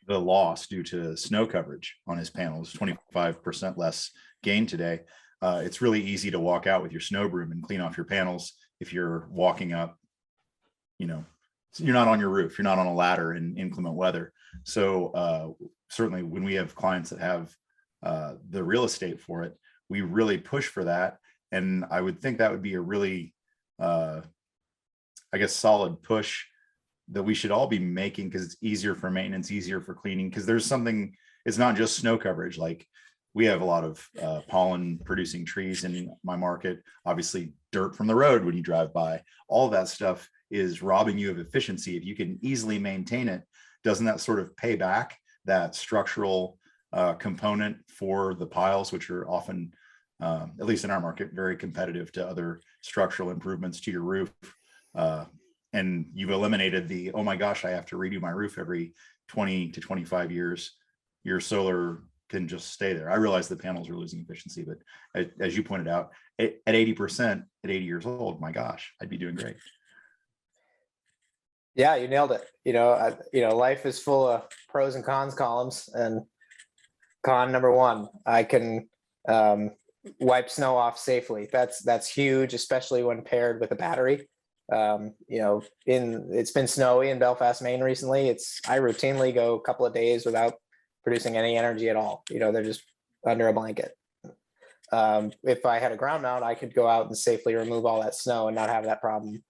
Speaker 1: loss due to snow coverage on his panels, 25% less gain today. It's really easy to walk out with your snow broom and clean off your panels if you're walking up, you're not on your roof, you're not on a ladder in inclement weather. So certainly when we have clients that have the real estate for it, we really push for that. And I would think that would be a really, solid push that we should all be making, because it's easier for maintenance, easier for cleaning, because it's not just snow coverage. Like we have a lot of pollen producing trees in my market, obviously dirt from the road when you drive by, all that stuff is robbing you of efficiency. If you can easily maintain it, doesn't that sort of pay back that structural component for the piles, which are often, at least in our market, very competitive to other structural improvements to your roof? And you've eliminated the, oh my gosh, I have to redo my roof every 20 to 25 years. Your solar can just stay there. I realize the panels are losing efficiency, but as you pointed out, at 80%, at 80 years old, my gosh, I'd be doing great.
Speaker 3: Yeah, you nailed it. Life is full of pros and cons columns, and con number one, I can wipe snow off safely. That's huge, especially when paired with a battery. It's been snowy in Belfast, Maine recently. I routinely go a couple of days without producing any energy at all. They're just under a blanket. If I had a ground mount, I could go out and safely remove all that snow and not have that problem.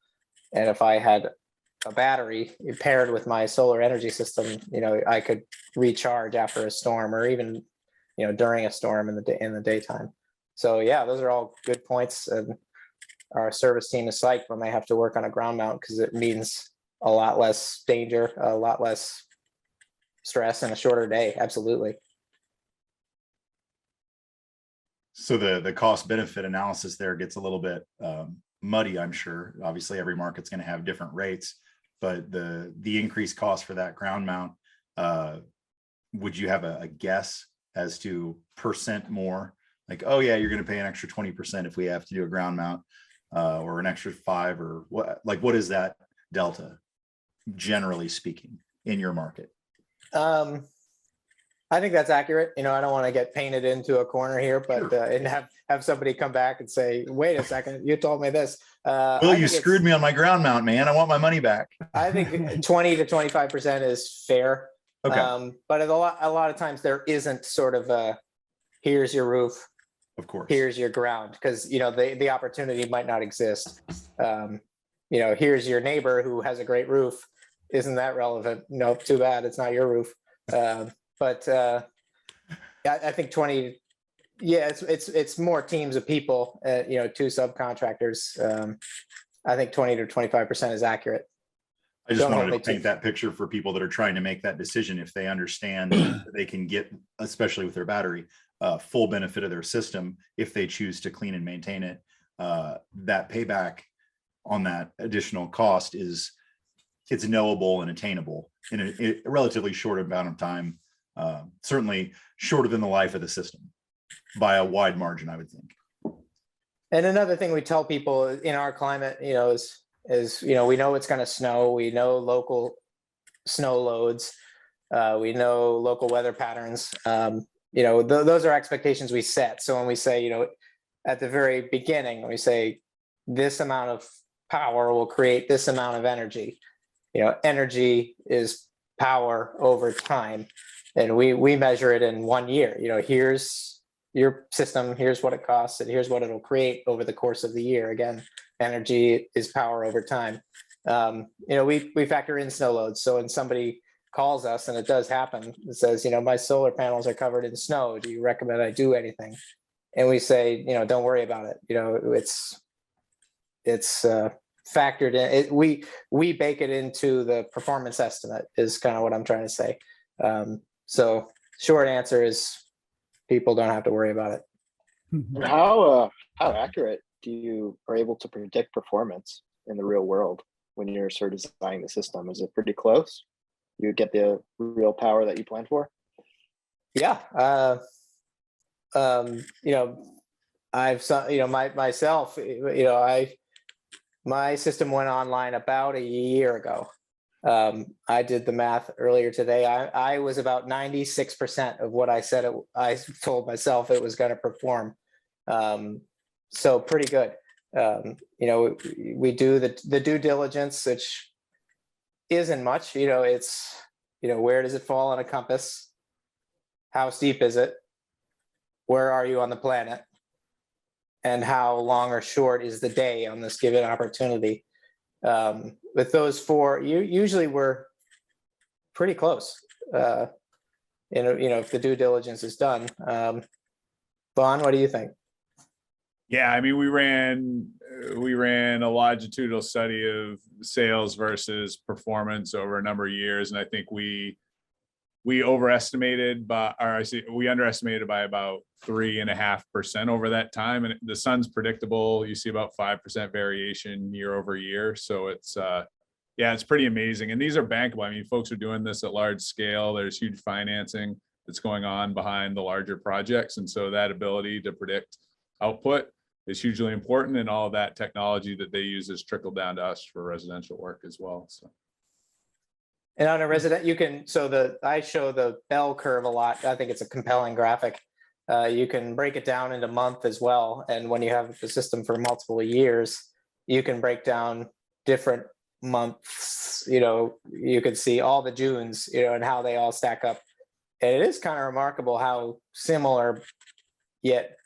Speaker 3: And if I had a battery paired with my solar energy system, I could recharge after a storm, or even, during a storm in the daytime. So yeah, those are all good points. And our service team is psyched when they have to work on a ground mount, because it means a lot less danger, a lot less stress, and a shorter day. Absolutely.
Speaker 1: So the cost benefit analysis there gets a little bit muddy, I'm sure. Obviously every market's going to have different rates, but the increased cost for that ground mount, would you have a guess as to percent more? Like, oh yeah, you're going to pay an extra 20% if we have to do a ground mount, or an extra 5, or what is that delta, generally speaking, in your market?
Speaker 3: I I think that's accurate. You know, I don't want to get painted into a corner here, but and have somebody come back and say, "Wait a second, you told me this."
Speaker 1: Well, you screwed me on my ground mount, man. I want my money back.
Speaker 3: I think 20 to 25% is fair.
Speaker 1: Okay.
Speaker 3: But a lot of times there isn't sort of a, here's your roof,
Speaker 1: Of course.
Speaker 3: here's your ground, because you know the opportunity might not exist. You know, here's your neighbor who has a great roof. Isn't that relevant? Nope, too bad. It's not your roof. But I think 20, yeah, it's more teams of people, you know, 2 subcontractors. I think 20 to 25% is accurate.
Speaker 1: I just
Speaker 3: Don't
Speaker 1: wanted to
Speaker 3: hold me
Speaker 1: paint that picture for people that are trying to make that decision. If they understand that they can get, especially with their battery, full benefit of their system if they choose to clean and maintain it, that payback on that additional cost it's knowable and attainable in a relatively short amount of time. Certainly shorter than the life of the system by a wide margin, I would think.
Speaker 3: And another thing we tell people in our climate, you know, is you know, we know it's going to snow. We know local snow loads. We know local weather patterns. You know, those are expectations we set. So when we say, you know, at the very beginning, we say this amount of power will create this amount of energy. You know, energy is power over time. And we measure it in 1 year. You know, here's your system, here's what it costs, and here's what it'll create over the course of the year. Again, energy is power over time. You know, we factor in snow loads. So when somebody calls us, and it does happen, it says, you know, my solar panels are covered in snow. Do you recommend I do anything? And we say, you know, don't worry about it. You know, it's factored in. We bake it into the performance estimate is kind of what I'm trying to say. So short answer is people don't have to worry about it.
Speaker 6: And how accurate do you are able to predict performance in the real world when you're sort of designing the system? Is it pretty close? You get the real power that you plan for?
Speaker 3: Yeah. You know, you know, myself, you know, my system went online about a year ago. I did the math earlier today. I was about 96% of what I said I told myself it was going to perform. So pretty good. You know, we do the due diligence, which isn't much. You know, it's, you know, where does it fall on a compass? How steep is it? Where are you on the planet? And how long or short is the day on this given opportunity? With those 4, usually we're pretty close. You know, if the due diligence is done. Vaughan, what do you think?
Speaker 5: Yeah, I mean, we ran a longitudinal study of sales versus performance over a number of years, and I think we underestimated by about 3.5% over that time. And the sun's predictable. You see about 5% variation year over year. So it's, yeah, it's pretty amazing. And these are bankable. I mean, folks are doing this at large scale. There's huge financing that's going on behind the larger projects. And so that ability to predict output is hugely important. And all of that technology that they use is trickled down to us for residential work as well. So.
Speaker 3: And on a resident, you can, I show the bell curve a lot. I think it's a compelling graphic. You can break it down into month as well. And when you have the system for multiple years, you can break down different months. You know, you can see all the Junes, you know, and how they all stack up. And it is kind of remarkable how similar yet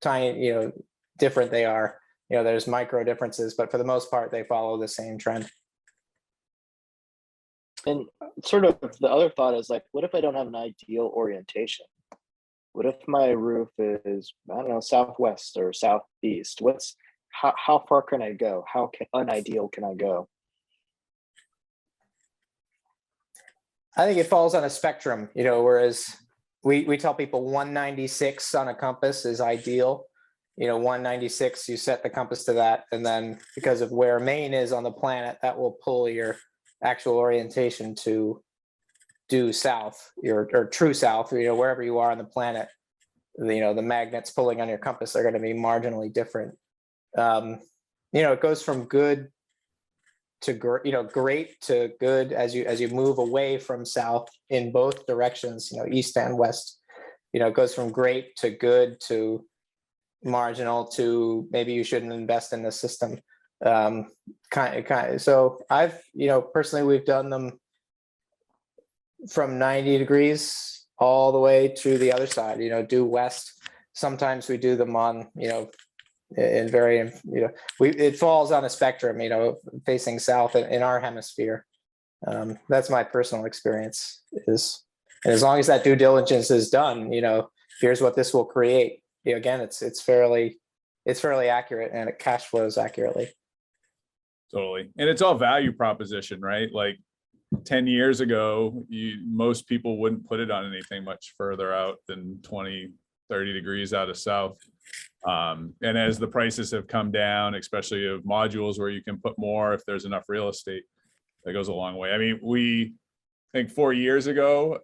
Speaker 3: tiny, you know, different they are. You know, there's micro differences, but for the most part, they follow the same trend.
Speaker 6: And sort of the other thought is like, what if I don't have an ideal orientation? What if my roof is, I don't know, southwest or southeast? How far can I go? How unideal can I go?
Speaker 3: I think it falls on a spectrum, you know, whereas we tell people 196 on a compass is ideal. You know, 196, you set the compass to that. And then because of where Maine is on the planet, that will pull your actual orientation to due south, or true south, you know, wherever you are on the planet. You know, the magnets pulling on your compass are going to be marginally different. You know, it goes from good great to good as you move away from south in both directions, east and west. It goes from great to good to marginal to maybe you shouldn't invest in the system. So I've, personally, we've done them from 90 degrees all the way to the other side, due west. Sometimes we do them on, in very, it falls on a spectrum, facing south in our hemisphere. That's my personal experience is, and as long as that due diligence is done, here's what this will create. Again, it's fairly accurate and it cash flows accurately.
Speaker 5: Totally. And it's all value proposition, right? Like 10 years ago, most people wouldn't put it on anything much further out than 20, 30 degrees out of south. And as the prices have come down, especially of modules where you can put more if there's enough real estate, that goes a long way. I mean, I think 4 years ago,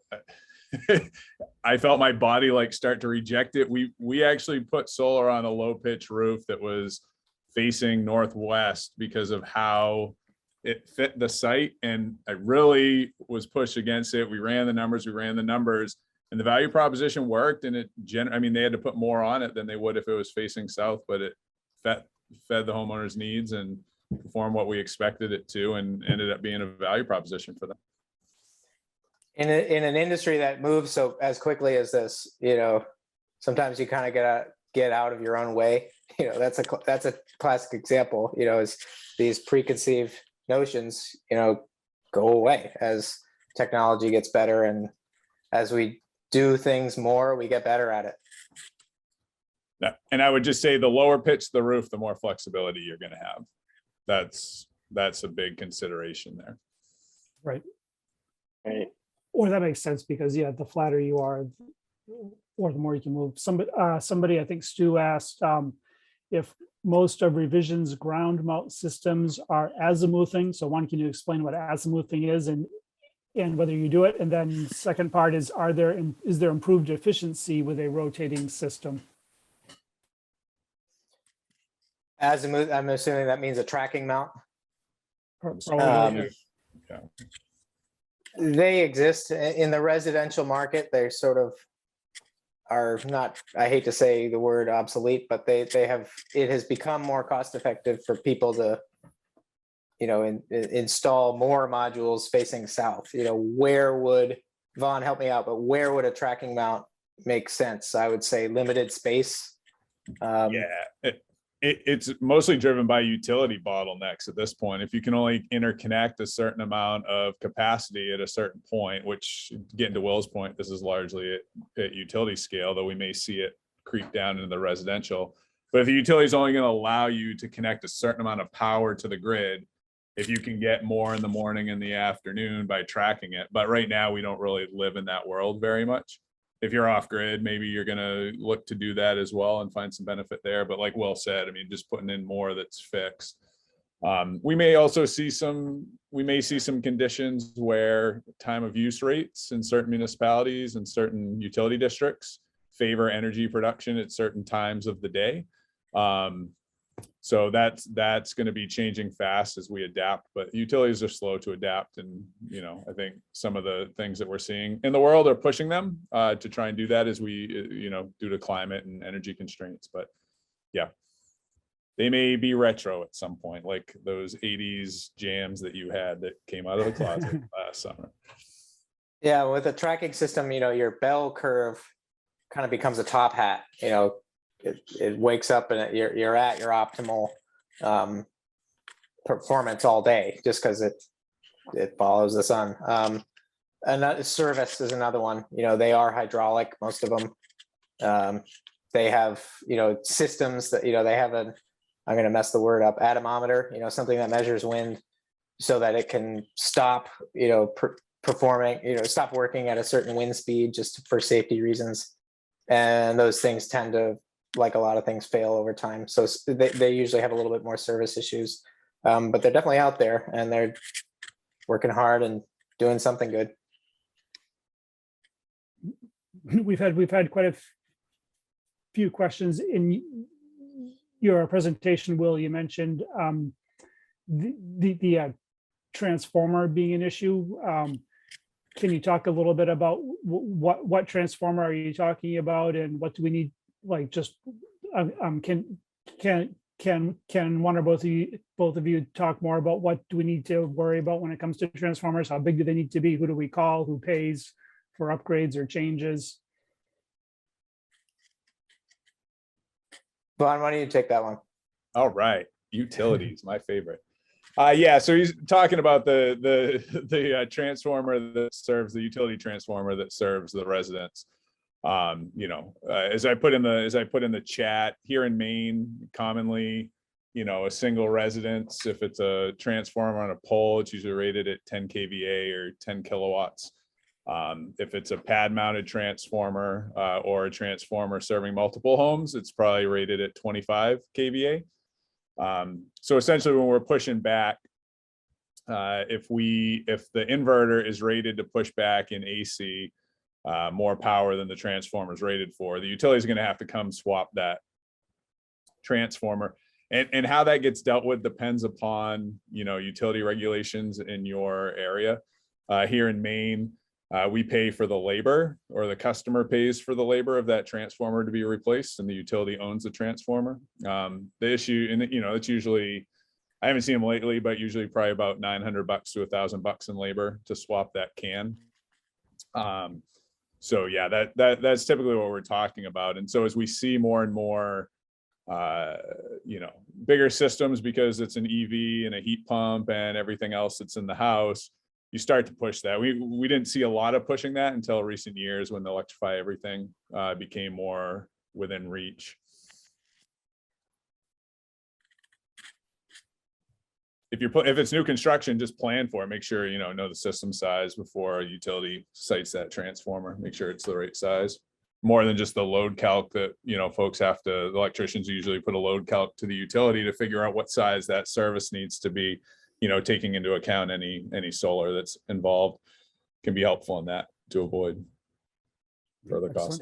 Speaker 5: I felt my body like start to reject it. We actually put solar on a low pitch roof that was facing northwest because of how it fit the site. And I really was pushed against it. We ran the numbers, and the value proposition worked. And they had to put more on it than they would if it was facing south, but it fed the homeowners' needs and performed what we expected it to, and ended up being a value proposition for them.
Speaker 3: In an industry that moves so as quickly as this, sometimes you kind of get out of your own way. That's a classic example. Is these preconceived notions, go away as technology gets better, and as we do things more, we get better at it.
Speaker 5: Yeah, and I would just say the lower pitch the roof, the more flexibility you're going to have. That's a big consideration there.
Speaker 4: Right.
Speaker 6: Right.
Speaker 4: Or that makes sense because the flatter you are, or the more you can move. Somebody, I think Stu asked if most of revision's ground mount systems are azimuthing. So one, can you explain what azimuthing is and whether you do it? And then second part is there improved efficiency with a rotating system?
Speaker 3: Azimuth, I'm assuming that means a tracking mount.
Speaker 4: Probably.
Speaker 5: Yeah.
Speaker 3: They exist in the residential market. They sort of are not, I hate to say the word obsolete, but it has become more cost effective for people to, install more modules facing south. Where would, Vaughan, help me out, but where would a tracking mount make sense? I would say limited space.
Speaker 5: It's mostly driven by utility bottlenecks at this point. If you can only interconnect a certain amount of capacity at a certain point, which, getting to Will's point, this is largely at utility scale, though we may see it creep down into the residential. But if the utility is only going to allow you to connect a certain amount of power to the grid, if you can get more in the morning and the afternoon by tracking it. But right now, we don't really live in that world very much. If you're off grid, maybe you're going to look to do that as well and find some benefit there. But like Will said, just putting in more that's fixed. We may see some conditions where time of use rates in certain municipalities and certain utility districts favor energy production at certain times of the day. So that's going to be changing fast as we adapt, but utilities are slow to adapt. And, I think some of the things that we're seeing in the world are pushing them to try and do that as we, due to climate and energy constraints. But yeah, they may be retro at some point, like those 80s jams that you had that came out of the closet last summer.
Speaker 3: Yeah, with a tracking system, your bell curve kind of becomes a top hat. It wakes up and you're at your optimal performance all day just because it follows the sun. Another service is another one. They are hydraulic, most of them. They have systems that they have I'm going to mess the word up, atomometer. Something that measures wind so that it can stop performing, stop working at a certain wind speed just for safety reasons. And those things tend to, like a lot of things, fail over time. So they usually have a little bit more service issues, but they're definitely out there and they're working hard and doing something good.
Speaker 4: We've had quite a few questions in your presentation, Will. You mentioned the transformer being an issue. Can you talk a little bit about what transformer are you talking about, and what do we need? Like, just can one or both of you talk more about what do we need to worry about when it comes to transformers? How big do they need to be? Who do we call? Who pays for upgrades or changes?
Speaker 3: Vaughan, why don't you take that one?
Speaker 5: All right, utilities, my favorite. Yeah, so he's talking about the transformer that serves the utility transformer that serves the residents. As I put in the chat, here in Maine, commonly, a single residence, if it's a transformer on a pole, it's usually rated at 10 kVA or 10 kilowatts. If it's a pad mounted transformer or a transformer serving multiple homes, it's probably rated at 25 kVA. So essentially, when we're pushing back, if the inverter is rated to push back in AC more power than the transformer is rated for, the utility is going to have to come swap that transformer. And how that gets dealt with depends upon utility regulations in your area. Here in Maine, we pay for the labor, or the customer pays for the labor of that transformer to be replaced, and the utility owns the transformer. The issue, and it's usually, I haven't seen them lately, but usually probably about $900 to $1,000 in labor to swap that can. So yeah, that's typically what we're talking about. And so as we see more and more, bigger systems, because it's an EV and a heat pump and everything else that's in the house, you start to push that. We didn't see a lot of pushing that until recent years, when the electrify everything became more within reach. If it's new construction, just plan for it. Make sure know the system size before a utility sites that transformer. Make sure it's the right size, more than just the load calc that folks have to. The electricians usually put a load calc to the utility to figure out what size that service needs to be. Taking into account any solar that's involved can be helpful in that, to avoid further costs.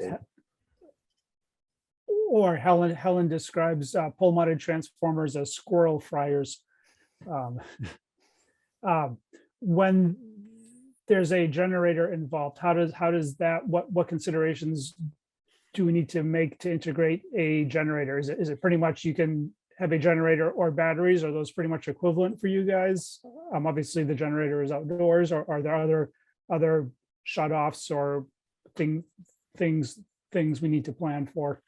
Speaker 4: Or Helen describes pole mounted transformers as squirrel fryers. When there's a generator involved, how does that, what considerations do we need to make to integrate a generator? Is it pretty much you can have a generator or batteries? Are those pretty much equivalent for you guys? Obviously the generator is outdoors, or are there other shutoffs or things we need to plan for?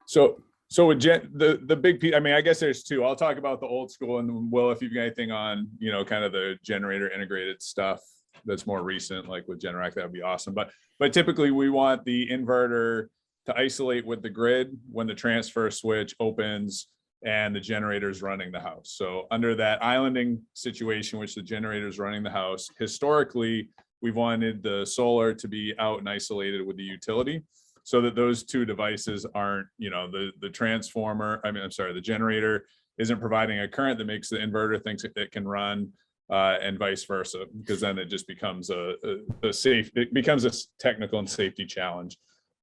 Speaker 5: So with the big piece, I guess there's two. I'll talk about the old school, and Will, if you've got anything on, kind of the generator integrated stuff that's more recent, like with Generac, that would be awesome. But typically we want the inverter to isolate with the grid when the transfer switch opens and the generator is running the house. So under that islanding situation, which the generator is running the house, historically, we've wanted the solar to be out and isolated with the utility, so that those two devices aren't, the transformer, the generator isn't providing a current that makes the inverter thinks it can run, and vice versa, because then it just becomes it becomes a technical and safety challenge.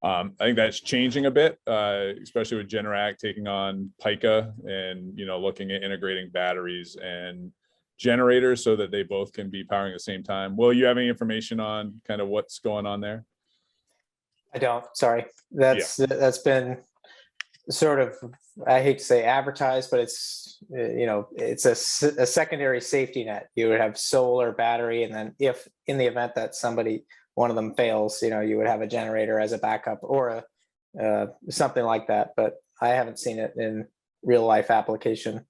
Speaker 5: I think that's changing a bit, especially with Generac taking on Pica and, looking at integrating batteries and generators so that they both can be powering at the same time. Will, you have any information on kind of what's going on there?
Speaker 3: I don't, sorry. That's been sort of, I hate to say advertised, but it's, it's a secondary safety net. You would have solar, battery, and then if in the event that one of them fails, you would have a generator as a backup, or something like that. But I haven't seen it in real life application.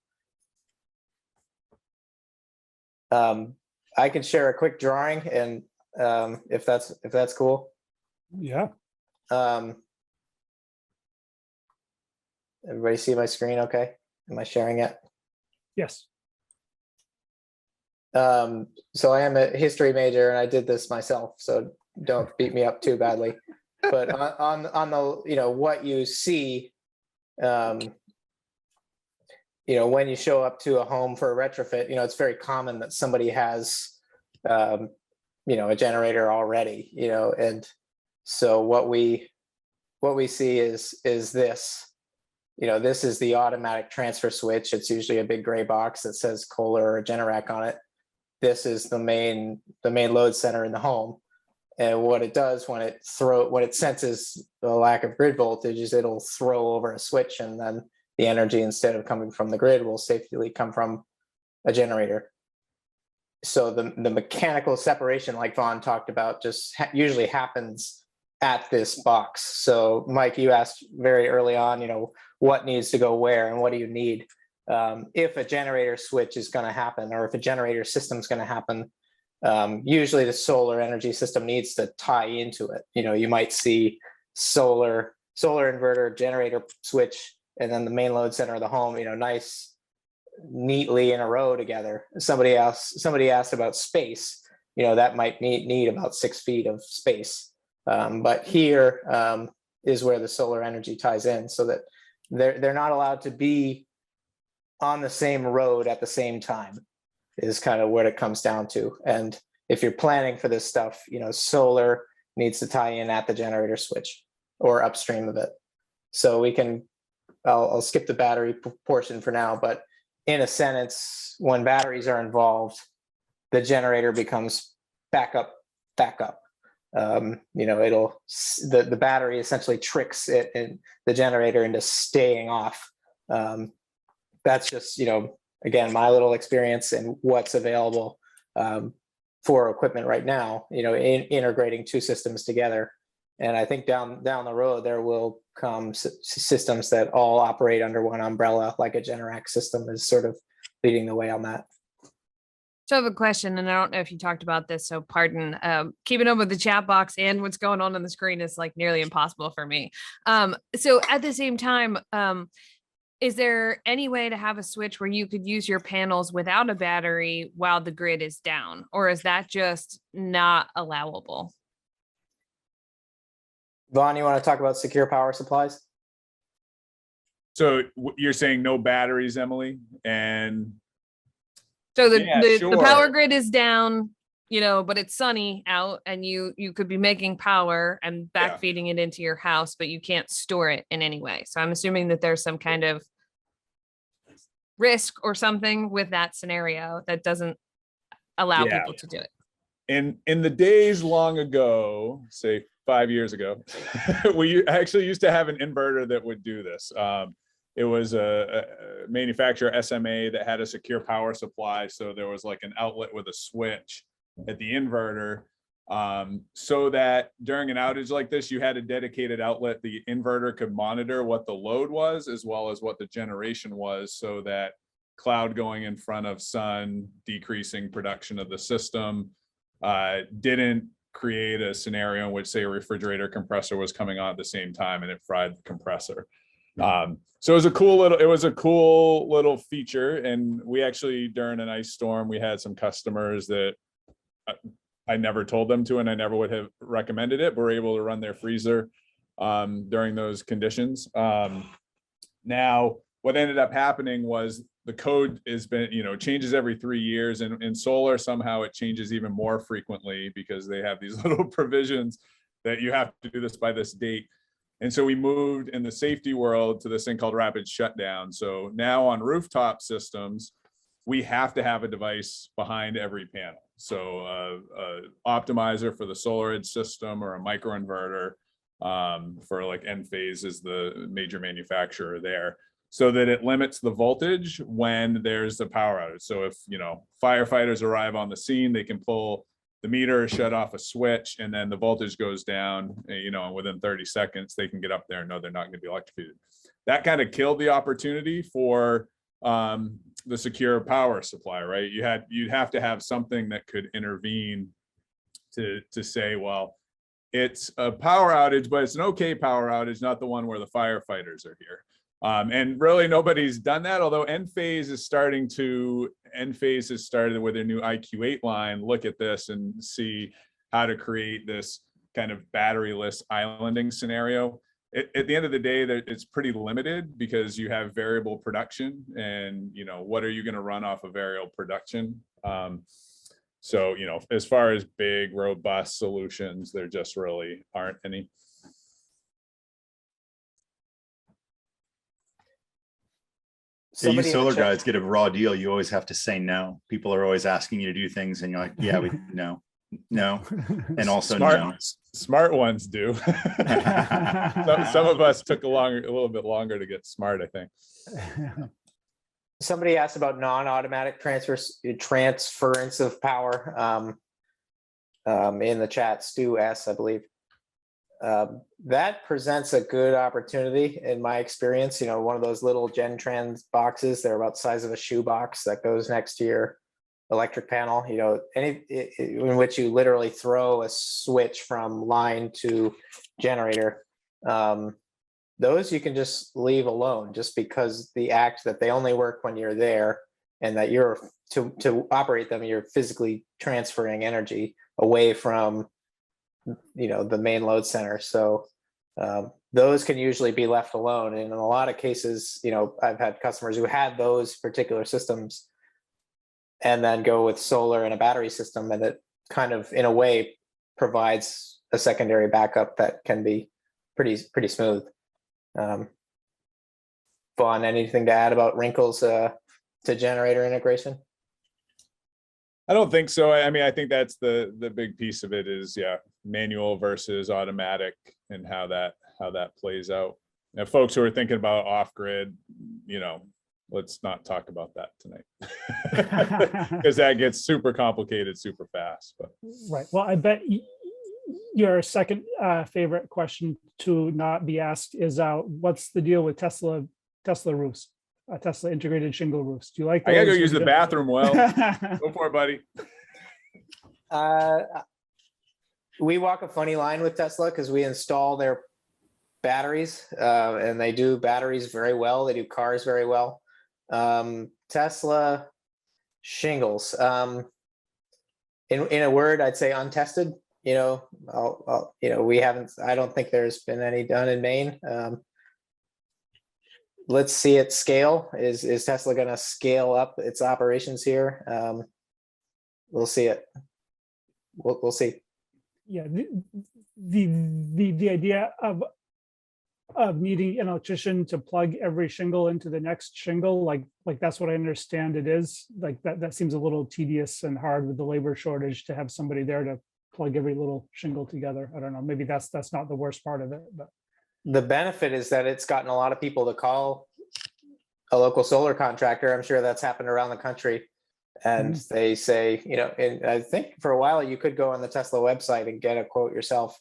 Speaker 3: I can share a quick drawing, and if that's cool.
Speaker 4: Yeah.
Speaker 3: Everybody see my screen okay? Am I sharing it?
Speaker 4: Yes.
Speaker 3: So I am a history major, and I did this myself, so don't beat me up too badly. But on the what you see, when you show up to a home for a retrofit, it's very common that somebody has a generator already, and so what we see is this. this is the automatic transfer switch. It's usually a big gray box that says Kohler or Generac on it. This is the main load center in the home. And what it does when it senses the lack of grid voltage is it'll throw over a switch, and then the energy, instead of coming from the grid, will safely come from a generator. So the mechanical separation, like Vaughan talked about, just usually happens at this box. So Mike, you asked very early on, what needs to go where and what do you need? If a generator switch is going to happen, or if a generator system is going to happen, usually the solar energy system needs to tie into it. You might see solar inverter, generator switch, and then the main load center of the home, nice, neatly in a row together. Somebody asked about space. That might need about 6 feet of space. But here is where the solar energy ties in, so that they're not allowed to be on the same road at the same time, is kind of what it comes down to. And if you're planning for this stuff, solar needs to tie in at the generator switch or upstream of it. So I'll skip the battery portion for now, but in a sentence, when batteries are involved, the generator becomes backup. The battery essentially tricks it and the generator into staying off. That's just, again, my little experience and what's available for equipment right now, integrating two systems together. And I think down the road, there will come systems that all operate under one umbrella, like a Generac system is sort of leading the way on that.
Speaker 2: So I have a question, and I don't know if you talked about this, so pardon. Keeping up with the chat box and what's going on the screen is like nearly impossible for me. So at the same time, is there any way to have a switch where you could use your panels without a battery while the grid is down, or is that just not allowable?
Speaker 3: Vaughan, you want to talk about secure power supplies?
Speaker 5: So you're saying no batteries, Emily? And
Speaker 2: so the power
Speaker 5: sure.
Speaker 2: grid is down, but it's sunny out, and you could be making power and backfeeding it into your house, but you can't store it in any way. So I'm assuming that there's some kind of risk or something with that scenario that doesn't allow people to do it.
Speaker 5: In the days long ago, say 5 years ago, we actually used to have an inverter that would do this. It was a manufacturer, SMA, that had a secure power supply. So there was like an outlet with a switch at the inverter, so that during an outage like this, you had a dedicated outlet. The inverter could monitor what the load was as well as what the generation was, so that cloud going in front of sun, decreasing production of the system, didn't create a scenario in which, say, a refrigerator compressor was coming on at the same time and it fried the compressor. So it was a cool little feature. And we actually, during an ice storm, we had some customers that I never told them to, and I never would have recommended it, but were able to run their freezer during those conditions. Now, what ended up happening was the code has been, changes every 3 years, and in solar, somehow it changes even more frequently because they have these little provisions that you have to do this by this date. And so we moved in the safety world to this thing called rapid shutdown. So now on rooftop systems, we have to have a device behind every panel. So a optimizer for the SolarEdge system, or a microinverter for like Enphase is the major manufacturer there, so that it limits the voltage when there's a power outage. So if, firefighters arrive on the scene, they can pull the meter, shut off a switch, and then the voltage goes down, and within 30 seconds, they can get up there and know they're not going to be electrocuted. That kind of killed the opportunity for the secure power supply, right? You'd have to have something that could intervene to say, well, it's a power outage, but it's an okay power outage, not the one where the firefighters are here. And really nobody's done that, although Enphase has started with their new IQ8 line, look at this and see how to create this kind of batteryless islanding scenario. At the end of the day, it's pretty limited because you have variable production, and what are you going to run off of variable production? So as far as big robust solutions, there just really aren't any.
Speaker 1: Yeah, you
Speaker 3: Somebody in the
Speaker 1: solar
Speaker 3: chat-
Speaker 1: guys get a raw deal. You always have to say no. People are always asking you to do things, and you're like, "Yeah, we no, and also no."
Speaker 5: Smart ones do. Some of us took a little bit longer to get smart, I think.
Speaker 3: Somebody asked about non-automatic transference of power. In the chat, Stu S, I believe. That presents a good opportunity in my experience. One of those little Gentrans boxes, they're about the size of a shoebox that goes next to your electric panel, in which you literally throw a switch from line to generator. Those you can just leave alone, just because the act that they only work when you're there, and that you're to operate them, you're physically transferring energy away from the main load center. So those can usually be left alone. And in a lot of cases, I've had customers who had those particular systems and then go with solar and a battery system, and it kind of, in a way, provides a secondary backup that can be pretty smooth. Vaughan, anything to add about wrinkles to generator integration?
Speaker 5: I don't think so. I mean, I think that's the big piece of it is, yeah, manual versus automatic, and how that plays out. Now, folks who are thinking about off grid, let's not talk about that tonight, because that gets super complicated super fast. But
Speaker 4: Right. Well, I bet your second favorite question to not be asked is what's the deal with Tesla roofs, Tesla integrated shingle roofs? Do you like those?
Speaker 5: I gotta go use the bathroom. Well, go for it, buddy.
Speaker 3: We walk a funny line with Tesla because we install their batteries, and they do batteries very well. They do cars very well. Tesla shingles, in a word, I'd say untested. We haven't. I don't think there's been any done in Maine. Let's see it scale. Is Tesla going to scale up its operations here? We'll see it. We'll see.
Speaker 4: Yeah, the idea of needing an electrician to plug every shingle into the next shingle, like that's what I understand it is. Like that seems a little tedious and hard with the labor shortage to have somebody there to plug every little shingle together. I don't know. Maybe that's not the worst part of it, but
Speaker 3: the benefit is that it's gotten a lot of people to call a local solar contractor. I'm sure that's happened around the country. And they say, and I think for a while you could go on the Tesla website and get a quote yourself.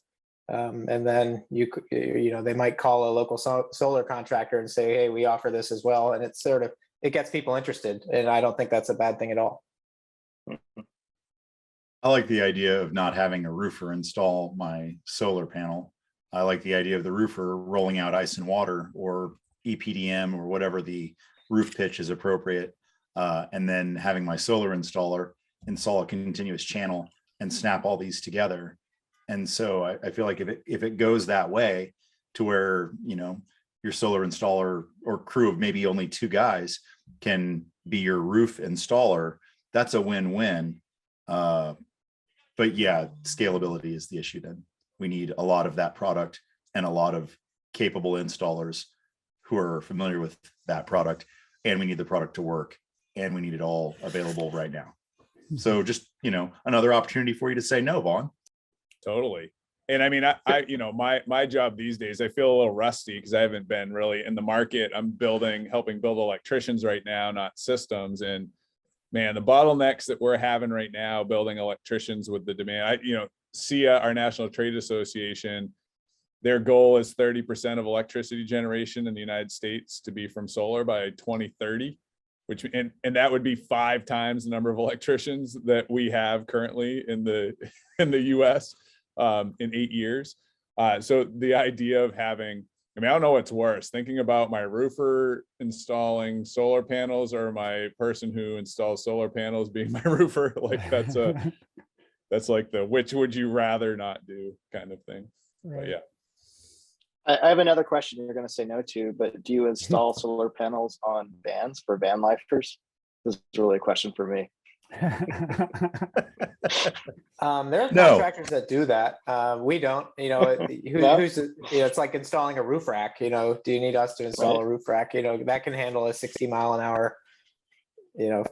Speaker 3: And then they might call a local solar contractor and say, hey, we offer this as well. And it's it gets people interested. And I don't think that's a bad thing at all.
Speaker 1: I like the idea of not having a roofer install my solar panel. I like the idea of the roofer rolling out ice and water or EPDM or whatever the roof pitch is appropriate. And then having my solar installer install a continuous channel and snap all these together. And so I feel like if it goes that way to where, your solar installer or crew of maybe only 2 guys can be your roof installer, that's a win-win. But yeah, scalability is the issue then. We need a lot of that product and a lot of capable installers who are familiar with that product, and we need the product to work, and we need it all available right now. So just, another opportunity for you to say no, Vaughan.
Speaker 5: Totally. And I mean, I my job these days, I feel a little rusty because I haven't been really in the market. I'm helping build electricians right now, not systems. And man, the bottlenecks that we're having right now, building electricians with the demand, SIA, our National Trade Association, their goal is 30% of electricity generation in the United States to be from solar by 2030, and that would be 5 times the number of electricians that we have currently in the US in 8 years. So the idea of having, I don't know what's worse, thinking about my roofer installing solar panels or my person who installs solar panels being my roofer. Like that's like the which would you rather not do kind of thing. Right. But yeah.
Speaker 6: I have another question you're going to say no to, but do you install solar panels on vans for van lifers? This is really a question for me.
Speaker 3: There are
Speaker 1: No.
Speaker 3: contractors that do that. We don't,
Speaker 6: No.
Speaker 3: it's like installing a roof rack, do you need us to install
Speaker 6: Right.
Speaker 3: a roof rack? That can handle a 60 mile an hour,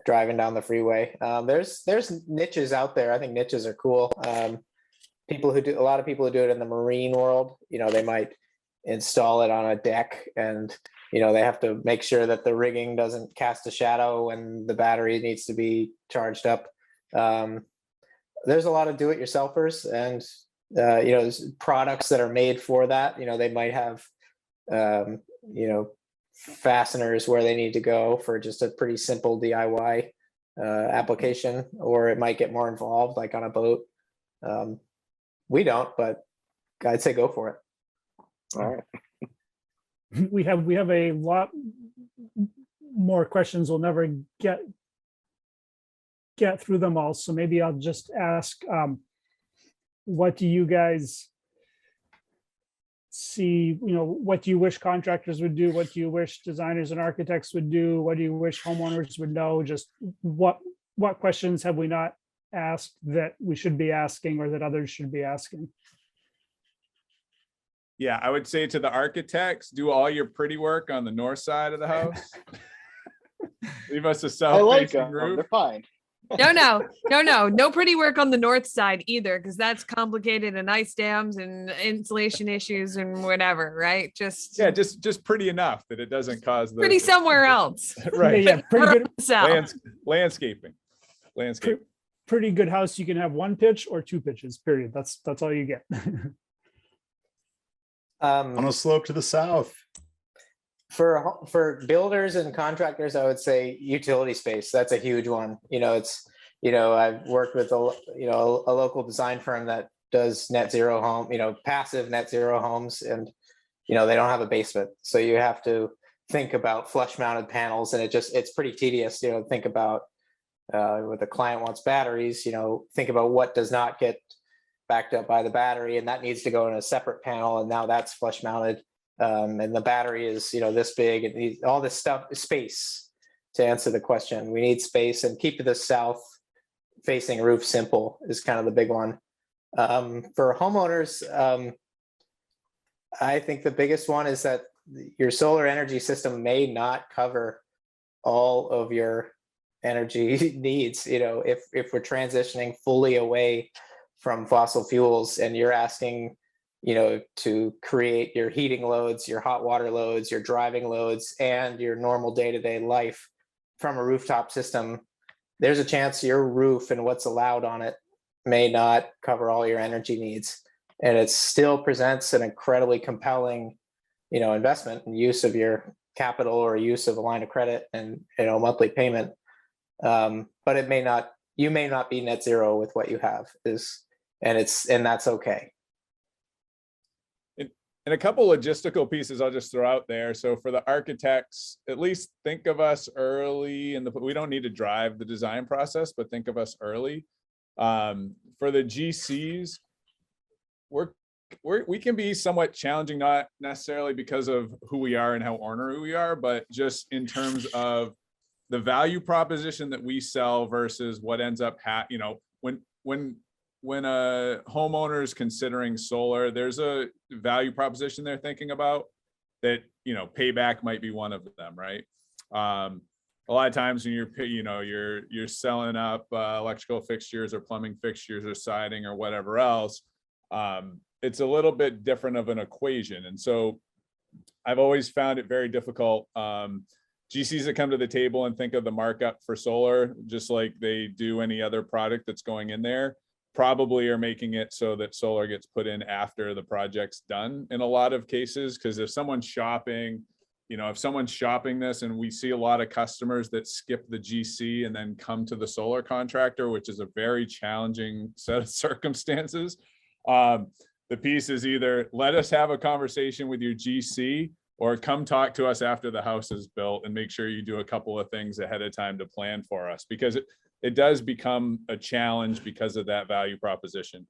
Speaker 3: driving down the freeway. There's niches out there. I think niches are cool. A lot of people who do it in the marine world, they might install it on a deck, and they have to make sure that the rigging doesn't cast a shadow when the battery needs to be charged up. There's a lot of do-it-yourselfers, and there's products that are made for that. They might have fasteners where they need to go for just a pretty simple DIY application, or it might get more involved, like on a boat. We don't, but I'd say go for it.
Speaker 6: All right.
Speaker 4: We have a lot more questions. We'll never get through them all. So maybe I'll just ask, what do you guys see? What do you wish contractors would do? What do you wish designers and architects would do? What do you wish homeowners would know? Just what questions have we not asked that we should be asking, or that others should be asking?
Speaker 5: Yeah, I would say to the architects, do all your pretty work on the north side of the house. Leave us a
Speaker 6: I like
Speaker 5: south-facing
Speaker 6: them.
Speaker 5: roof.
Speaker 6: They're fine.
Speaker 2: No pretty work on the north side either, because that's complicated, and ice dams and insulation issues and whatever, right? Just
Speaker 5: Pretty enough that it doesn't cause the
Speaker 2: pretty somewhere else.
Speaker 5: right.
Speaker 4: Yeah, pretty good.
Speaker 2: South.
Speaker 5: Landscaping.
Speaker 4: Pretty good house. You can have one pitch or two pitches. Period. That's all you get.
Speaker 1: On a slope to the south.
Speaker 3: For builders and contractors, I would say utility space. That's a huge one. I've worked with a local design firm that does net zero home, passive net zero homes, and they don't have a basement, so you have to think about flush mounted panels, and it's pretty tedious. Think about what the client wants batteries. Think about what does not get backed up by the battery, and that needs to go in a separate panel, and now that's flush mounted. And the battery is, this big, and needs all this stuff, space. To answer the question, we need space, and keep the south facing roof simple is kind of the big one. For homeowners, I think the biggest one is that your solar energy system may not cover all of your energy needs. If we're transitioning fully away from fossil fuels, and you're asking to create your heating loads, your hot water loads, your driving loads, and your normal day-to-day life from a rooftop system, there's a chance your roof and what's allowed on it may not cover all your energy needs. And it still presents an incredibly compelling, investment and use of your capital, or use of a line of credit and, monthly payment. But you may not be net zero with what you have, and that's okay.
Speaker 5: And a couple logistical pieces I'll just throw out there. So for the architects, at least think of us early, we don't need to drive the design process, but think of us early. For the GCs, we can be somewhat challenging, not necessarily because of who we are and how ornery we are, but just in terms of the value proposition that we sell versus what ends up when a homeowner is considering solar, there's a value proposition they're thinking about that, payback might be one of them, right? A lot of times when you're selling up electrical fixtures or plumbing fixtures or siding or whatever else, it's a little bit different of an equation. And so I've always found it very difficult. GCs that come to the table and think of the markup for solar, just like they do any other product that's going in there, probably are making it so that solar gets put in after the project's done in a lot of cases. Because if someone's shopping this, and we see a lot of customers that skip the GC and then come to the solar contractor, which is a very challenging set of circumstances. The piece is either let us have a conversation with your GC, or come talk to us after the house is built and make sure you do a couple of things ahead of time to plan for us, because it does become a challenge because of that value proposition.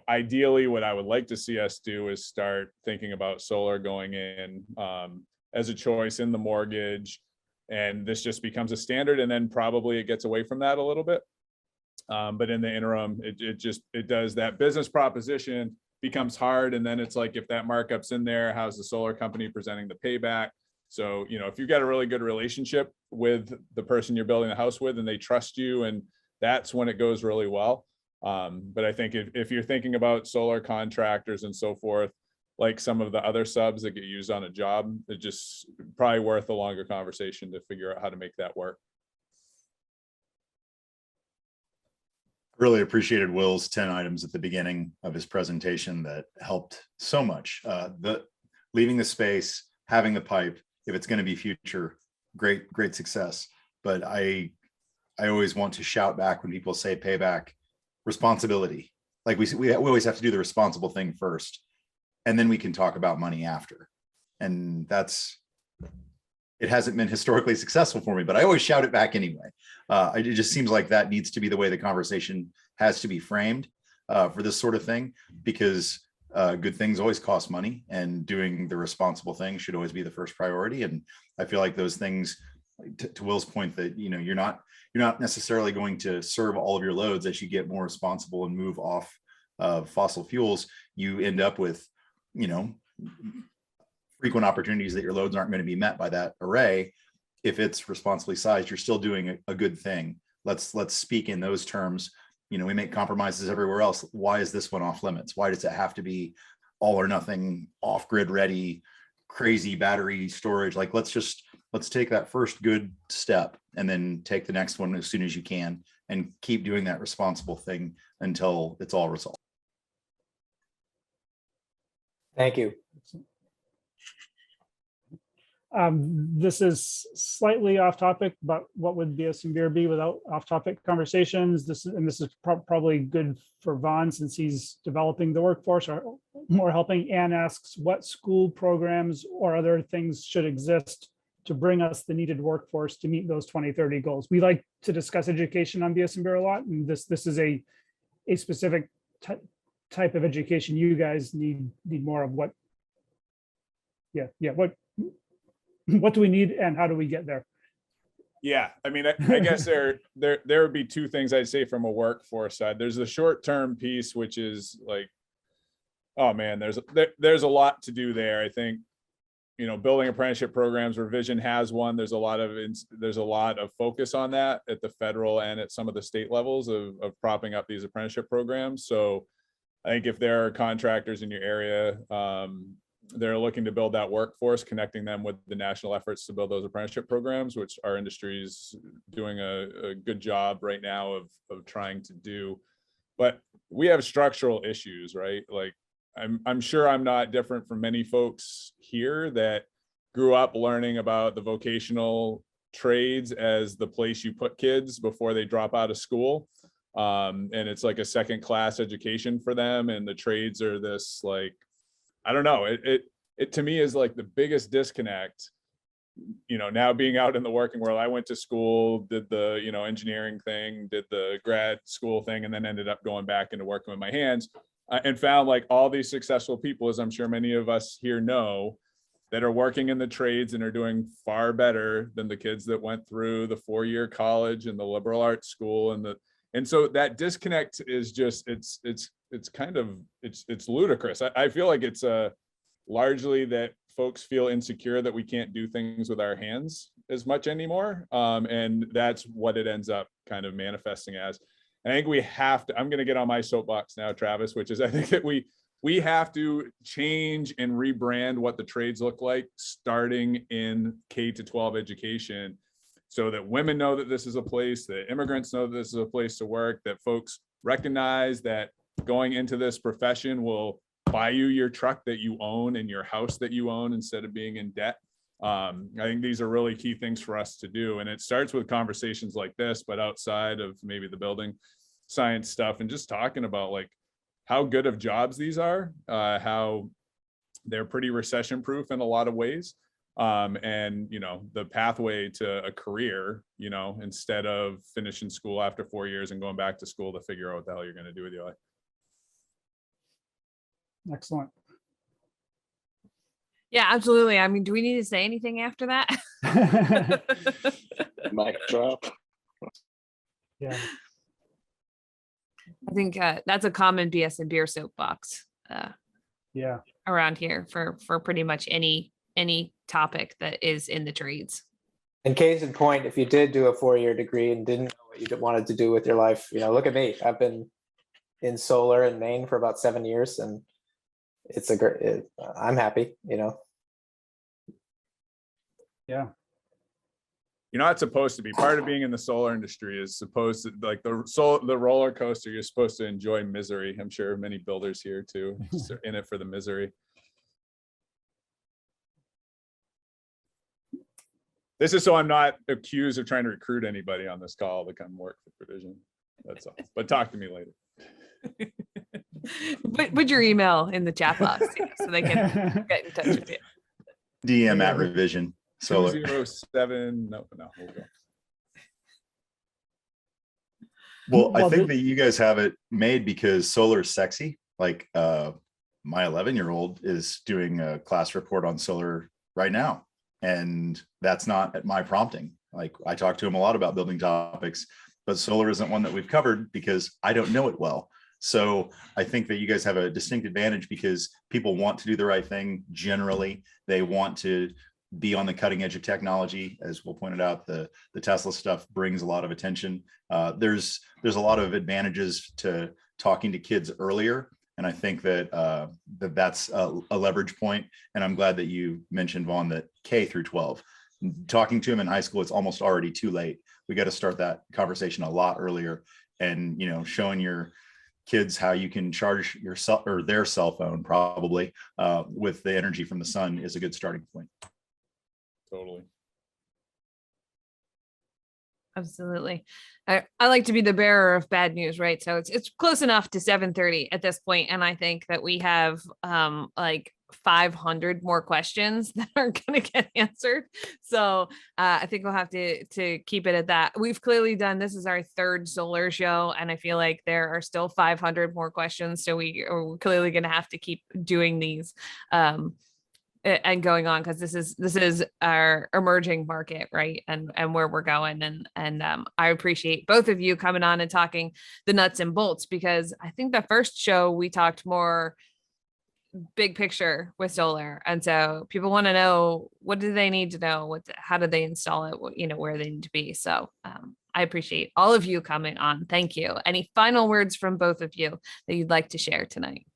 Speaker 5: Ideally what I would like to see us do is start thinking about solar going in as a choice in the mortgage, And this just becomes a standard, and then probably it gets away from that a little bit. But in the interim, it does, that business proposition becomes hard. And then it's like, if that markup's in there, how's the solar company presenting the payback? So, you know, if you've got a really good relationship with the person you're building the house with and they trust you, and that's when it goes really well. But I think if you're thinking about solar contractors and so forth, like some of the other subs that get used on a job, it's just probably worth a longer conversation to figure out how to make that work.
Speaker 1: Really appreciated Will's 10 items at the beginning of his presentation that helped so much. The leaving the space, having the pipe, if it's going to be future, great success. But I always want to shout back when people say payback, responsibility. Like we always have to do the responsible thing first, and then we can talk about money after. And it hasn't been historically successful for me, but I always shout it back anyway. It just seems like that needs to be the way the conversation has to be framed for this sort of thing, because good things always cost money, and doing the responsible thing should always be the first priority. And I feel like those things, to Will's point, that, you know, you're not necessarily going to serve all of your loads as you get more responsible and move off of fossil fuels. You end up with, you know, frequent opportunities that your loads aren't going to be met by that array. If it's responsibly sized, you're still doing a good thing. Let's speak in those terms. You know, we make compromises everywhere else. Why is this one off limits? Why does it have to be all or nothing, off grid ready, crazy battery storage? Like, let's take that first good step and then take the next one as soon as you can, and keep doing that responsible thing until it's all resolved.
Speaker 3: Thank you.
Speaker 4: This is slightly off topic, but what would BS&BR be without off topic conversations? This is probably good for Vaughan, since he's developing the workforce or more helping. Anne asks, what school programs or other things should exist to bring us the needed workforce to meet those 2030 goals? We like to discuss education on BS&BR a lot, and this is a specific type of education you guys need more of. What do we need, and how do we get there?
Speaker 5: Yeah, I mean, I guess there would be two things I'd say from a workforce side. There's the short-term piece, which is like, oh man, there's a lot to do there. I think, you know, building apprenticeship programs, Revision has one. There's a lot of focus on that at the federal and at some of the state levels of propping up these apprenticeship programs. So I think if there are contractors in your area, they're looking to build that workforce, connecting them with the national efforts to build those apprenticeship programs, which our industry is doing a good job right now of trying to do. But we have structural issues, right? Like, I'm sure I'm not different from many folks here that grew up learning about the vocational trades as the place you put kids before they drop out of school. And it's like a second class education for them. And the trades are this, like, I don't know, it to me is like the biggest disconnect. You know, now being out in the working world, I went to school, did the, you know, engineering thing, did the grad school thing, and then ended up going back into working with my hands, and found like all these successful people, as I'm sure many of us here know, that are working in the trades and are doing far better than the kids that went through the 4-year college and the liberal arts school. And so that disconnect is just, it's ludicrous. I feel like it's largely that folks feel insecure that we can't do things with our hands as much anymore. And that's what it ends up kind of manifesting as. I think we have to, I'm going to get on my soapbox now, Travis, which is I think that we have to change and rebrand what the trades look like starting in K-12 education, so that women know that this is a place, that immigrants know that this is a place to work, that folks recognize that going into this profession will buy you your truck that you own and your house that you own instead of being in debt. I think these are really key things for us to do. And it starts with conversations like this, but outside of maybe the building science stuff, and just talking about like how good of jobs these are, how they're pretty recession proof in a lot of ways. And, you know, the pathway to a career, you know, instead of finishing school after 4 years and going back to school to figure out what the hell you're going to do with your life.
Speaker 4: Excellent.
Speaker 2: Yeah, absolutely. I mean, do we need to say anything after that?
Speaker 6: Mic drop.
Speaker 4: Yeah.
Speaker 2: I think that's a common BS and beer soapbox
Speaker 4: Yeah.
Speaker 2: around here for pretty much any topic that is in the trades.
Speaker 3: And case in point, if you did do a 4-year degree and didn't know what you wanted to do with your life, look at me. I've been in solar in Maine for about 7 years, and it's I'm happy.
Speaker 4: Yeah.
Speaker 5: It's supposed to be part of being in the solar industry is supposed to, like the roller coaster, you're supposed to enjoy misery. I'm sure many builders here too just are in it for the misery. This is so I'm not accused of trying to recruit anybody on this call to come work for Provision. That's all. But talk to me later.
Speaker 2: Put your email in the chat box so they can get in touch with you.
Speaker 1: DM at Revision Solar.
Speaker 5: 207. No, we'll go.
Speaker 1: Well, I think that you guys have it made because solar is sexy. Like my 11-year-old is doing a class report on solar right now. And that's not at my prompting. Like I talk to him a lot about building topics, but solar isn't one that we've covered because I don't know it well. So I think that you guys have a distinct advantage because people want to do the right thing. Generally, they want to be on the cutting edge of technology. As Will pointed out, the Tesla stuff brings a lot of attention. There's a lot of advantages to talking to kids earlier. And I think that that's a leverage point. And I'm glad that you mentioned, Vaughan, that K through 12, talking to him in high school, it's almost already too late. We got to start that conversation a lot earlier, and showing your kids how you can charge your their cell phone probably with the energy from the sun is a good starting point.
Speaker 5: Totally.
Speaker 2: Absolutely. I like to be the bearer of bad news, right? So it's close enough to 7:30 at this point, and I think that we have like 500 more questions that are going to get answered. So I think we'll have to keep it at that. We've clearly done, this is our third solar show, and I feel like there are still 500 more questions. So we're clearly going to have to keep doing these and going on, because this is our emerging market, right? And where we're going. And I appreciate both of you coming on and talking the nuts and bolts, because I think the first show we talked more big picture with solar. And so people want to know, what do they need to know? How do they install it? Where they need to be. So I appreciate all of you coming on. Thank you. Any final words from both of you that you'd like to share tonight?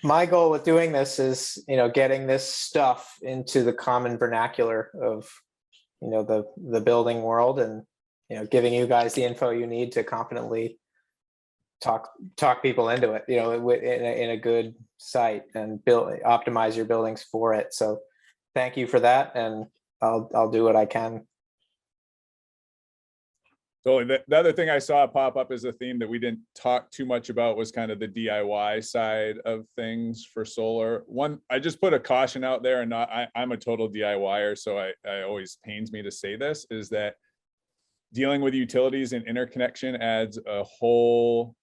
Speaker 3: My goal with doing this is, getting this stuff into the common vernacular of, the building world, and, giving you guys the info you need to confidently talk people into it, in a good site, and optimize your buildings for it. So thank you for that. And I'll do what I can.
Speaker 5: So the other thing I saw pop up as a theme that we didn't talk too much about was kind of the DIY side of things for solar. One, I just put a caution out there, and I'm a total DIYer, so I always pains me to say this, is that dealing with utilities and interconnection adds a whole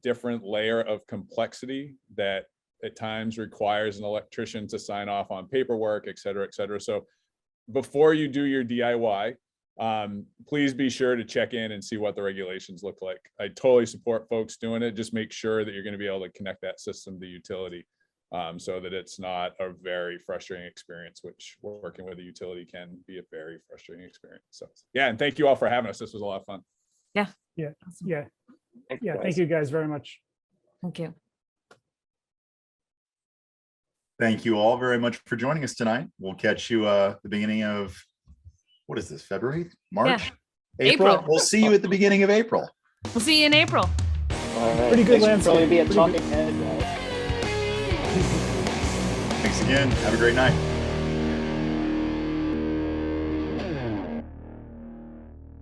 Speaker 5: different layer of complexity that at times requires an electrician to sign off on paperwork, et cetera, et cetera. So before you do your DIY, please be sure to check in and see what the regulations look like. I totally support folks doing it. Just make sure that you're going to be able to connect that system to utility, so that it's not a very frustrating experience, which working with a utility can be a very frustrating experience. So yeah, and thank you all for having us. This was a lot of fun.
Speaker 2: Yeah.
Speaker 4: Thank you guys very much.
Speaker 2: Thank you.
Speaker 1: Thank you all very much for joining us tonight. We'll catch you the beginning of, what is this, February, March, April? We'll see you at the beginning of April.
Speaker 2: We'll see you in April.
Speaker 6: All right.
Speaker 4: Pretty good landscape.
Speaker 6: Probably be a talking head, guys.
Speaker 1: Thanks again. Have a great night.